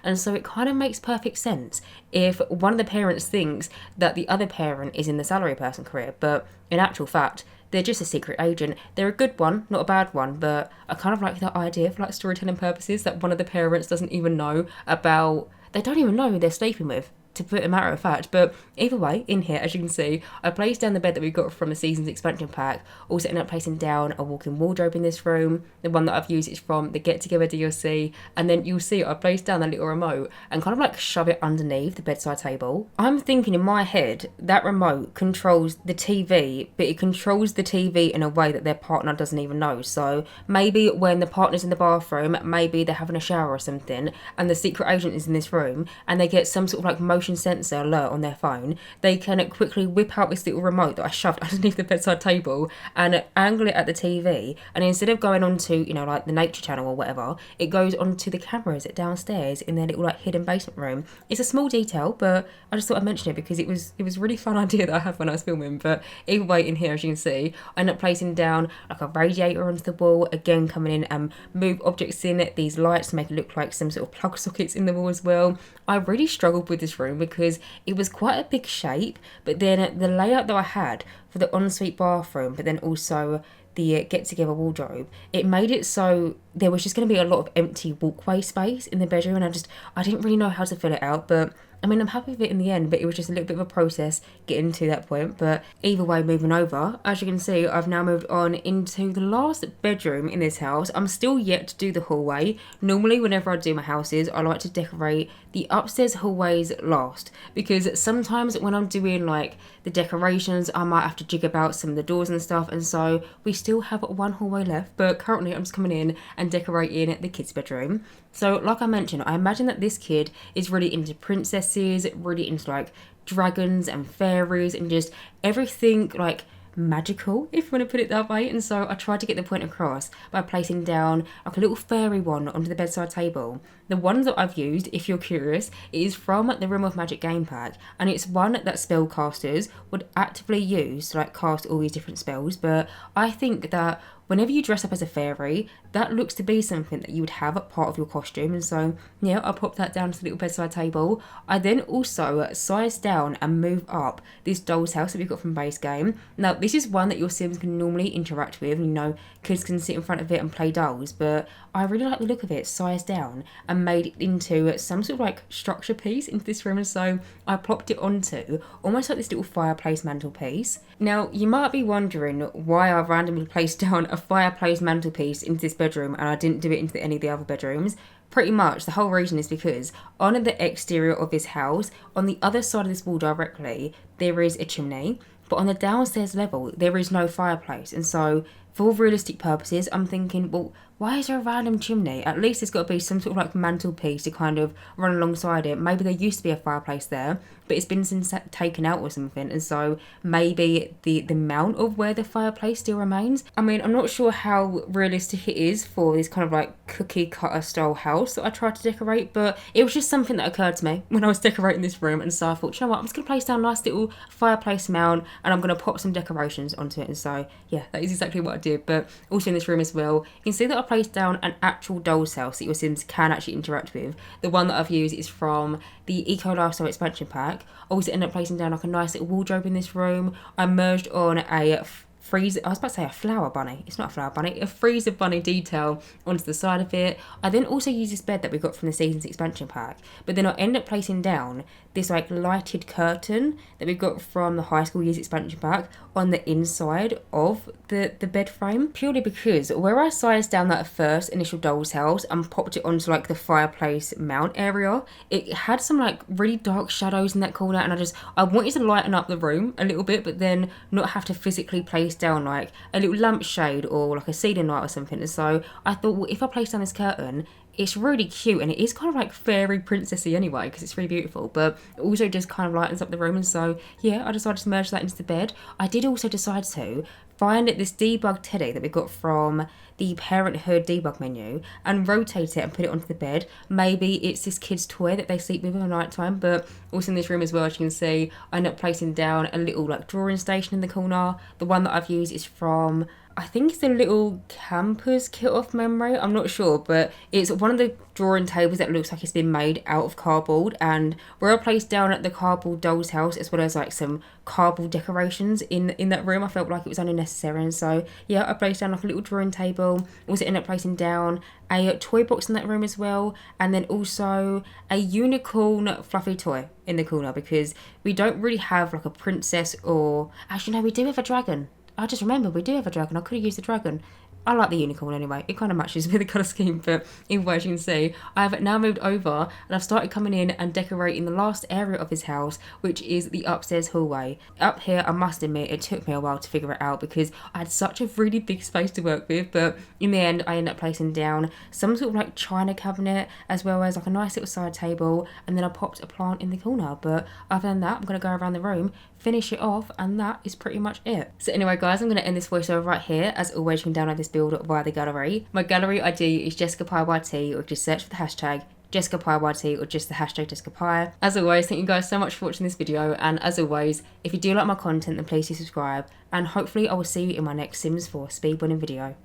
and so it kind of makes perfect sense if one of the parents thinks that the other parent is in the salary person career, but in actual fact they're just a secret agent. They're a good one, not a bad one, but I kind of like that idea for like storytelling purposes, that one of the parents doesn't even know about, they don't even know who they're sleeping with, to put a matter of fact. But either way, in here, as you can see, I placed down the bed that we got from the season's expansion pack. Also ended up placing down a walk-in wardrobe in this room. The one that I've used is from the Get Together DLC, and then you'll see I placed down that little remote and kind of like shove it underneath the bedside table. I'm thinking in my head that remote controls the TV, but it controls the TV in a way that their partner doesn't even know. So maybe when the partner's in the bathroom, maybe they're having a shower or something, and the secret agent is in this room, and they get some sort of like motion motion sensor alert on their phone, they can quickly whip out this little remote that I shoved underneath the bedside table and angle it at the TV, and instead of going onto, you know, like the nature channel or whatever, it goes onto the cameras downstairs in their little like hidden basement room. It's a small detail, but I just thought I'd mention it because it was a really fun idea that I had when I was filming. But either way, in here, as you can see, I ended up placing down like a radiator onto the wall, again coming in and move objects in it, these lights to make it look like some sort of plug sockets in the wall as well. I really struggled with this room because it was quite a big shape, but then the layout that I had for the ensuite bathroom, but then also the get-together wardrobe, it made it so there was just going to be a lot of empty walkway space in the bedroom, and I didn't really know how to fill it out. But I mean, I'm happy with it in the end, but it was just a little bit of a process getting to that point. But either way, moving over, as you can see, I've now moved on into the last bedroom in this house. I'm still yet to do the hallway. Normally, whenever I do my houses, I like to decorate the upstairs hallways last, because sometimes when I'm doing like the decorations, I might have to jig about some of the doors and stuff, and so we still have one hallway left. But currently I'm just coming in and decorating the kids' bedroom. So like I mentioned, I imagine that this kid is really into princesses, really into like dragons and fairies and just everything like magical, if you want to put it that way. And so I tried to get the point across by placing down like a little fairy wand onto the bedside table. The one that I've used, if you're curious, is from the Realm of Magic game pack, and it's one that spellcasters would actively use to like cast all these different spells. But I think that whenever you dress up as a fairy, that looks to be something that you would have at part of your costume. And so yeah, I popped that down to the little bedside table. I then also sized down and moved up this doll's house that we've got from base game. Now this is one that your Sims can normally interact with, you know, kids can sit in front of it and play dolls, but I really like the look of it sized down and made it into some sort of like structure piece into this room. And so I plopped it onto almost like this little fireplace mantelpiece. Now you might be wondering why I randomly placed down a fireplace mantelpiece into this bedroom and I didn't do it into any of the other bedrooms. Pretty much the whole reason is because on the exterior of this house, on the other side of this wall directly, there is a chimney, but on the downstairs level there is no fireplace. And so for all realistic purposes, I'm thinking, well, why is there a random chimney? At least there's got to be some sort of like mantelpiece to kind of run alongside it. Maybe there used to be a fireplace there, but it's been since taken out or something. And so maybe the mount of where the fireplace still remains. I mean, I'm not sure how realistic it is for this kind of like cookie cutter style house that I tried to decorate, but it was just something that occurred to me when I was decorating this room. And so I thought, you know what, I'm just going to place down a nice little fireplace mount and I'm going to pop some decorations onto it. And so yeah, that is exactly what I did. But also in this room as well, you can see that I placed down an actual doll's house that your Sims can actually interact with. The one that I've used is from the Eco Lifestyle expansion pack. I also ended up placing down like a nice little wardrobe in this room. I merged on a freezer, I was about to say a flower bunny, it's not a flower bunny, a freezer bunny detail onto the side of it. I then also used this bed that we got from the Seasons expansion pack, but then I ended up placing down this like lighted curtain that we got from the High School Years expansion pack on the inside of the bed frame, purely because where I sized down that first initial doll's house and popped it onto like the fireplace mount area, it had some like really dark shadows in that corner, and I wanted to lighten up the room a little bit, but then not have to physically place down like a little lampshade or like a ceiling light or something. And so I thought, well, if I place down this curtain, it's really cute, and it is kind of like fairy princessy anyway because it's really beautiful, but it also just kind of lightens up the room. And so yeah, I decided to merge that into the bed. I did also decide to find this debug teddy that we got from the Parenthood debug menu and rotate it and put it onto the bed. Maybe it's this kid's toy that they sleep with in the night time. But also in this room as well, as you can see, I ended up placing down a little like drawing station in the corner. The one that I've used is from, I think it's a little campers kit off memory, I'm not sure, but it's one of the drawing tables that looks like it's been made out of cardboard. And where I placed down at the cardboard doll's house, as well as like some cardboard decorations in that room, I felt like it was unnecessary. And so yeah, I placed down like a little drawing table. Also ended up placing down a toy box in that room as well, and then also a unicorn fluffy toy in the corner, because we don't really have like a princess, or actually no, we do have a dragon. I just remembered we do have a dragon. I could have used the dragon. I like the unicorn anyway. It kind of matches with the colour scheme, but anyway, as you can see, I have now moved over and I've started coming in and decorating the last area of his house, which is the upstairs hallway. Up here, I must admit, it took me a while to figure it out because I had such a really big space to work with, but in the end, I ended up placing down some sort of like china cabinet, as well as like a nice little side table, and then I popped a plant in the corner. But other than that, I'm going to go around the room, finish it off, and that is pretty much it. So anyway guys, I'm going to end this voiceover right here. As always, you can download this build via the gallery. My gallery ID is Jessicapie, or just search for the hashtag Jessicapie or just the hashtag Jessicapie. As always, thank you guys so much for watching this video, and as always, if you do like my content, then please do subscribe, and hopefully I will see you in my next Sims 4 speedrunning video.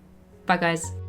Bye guys.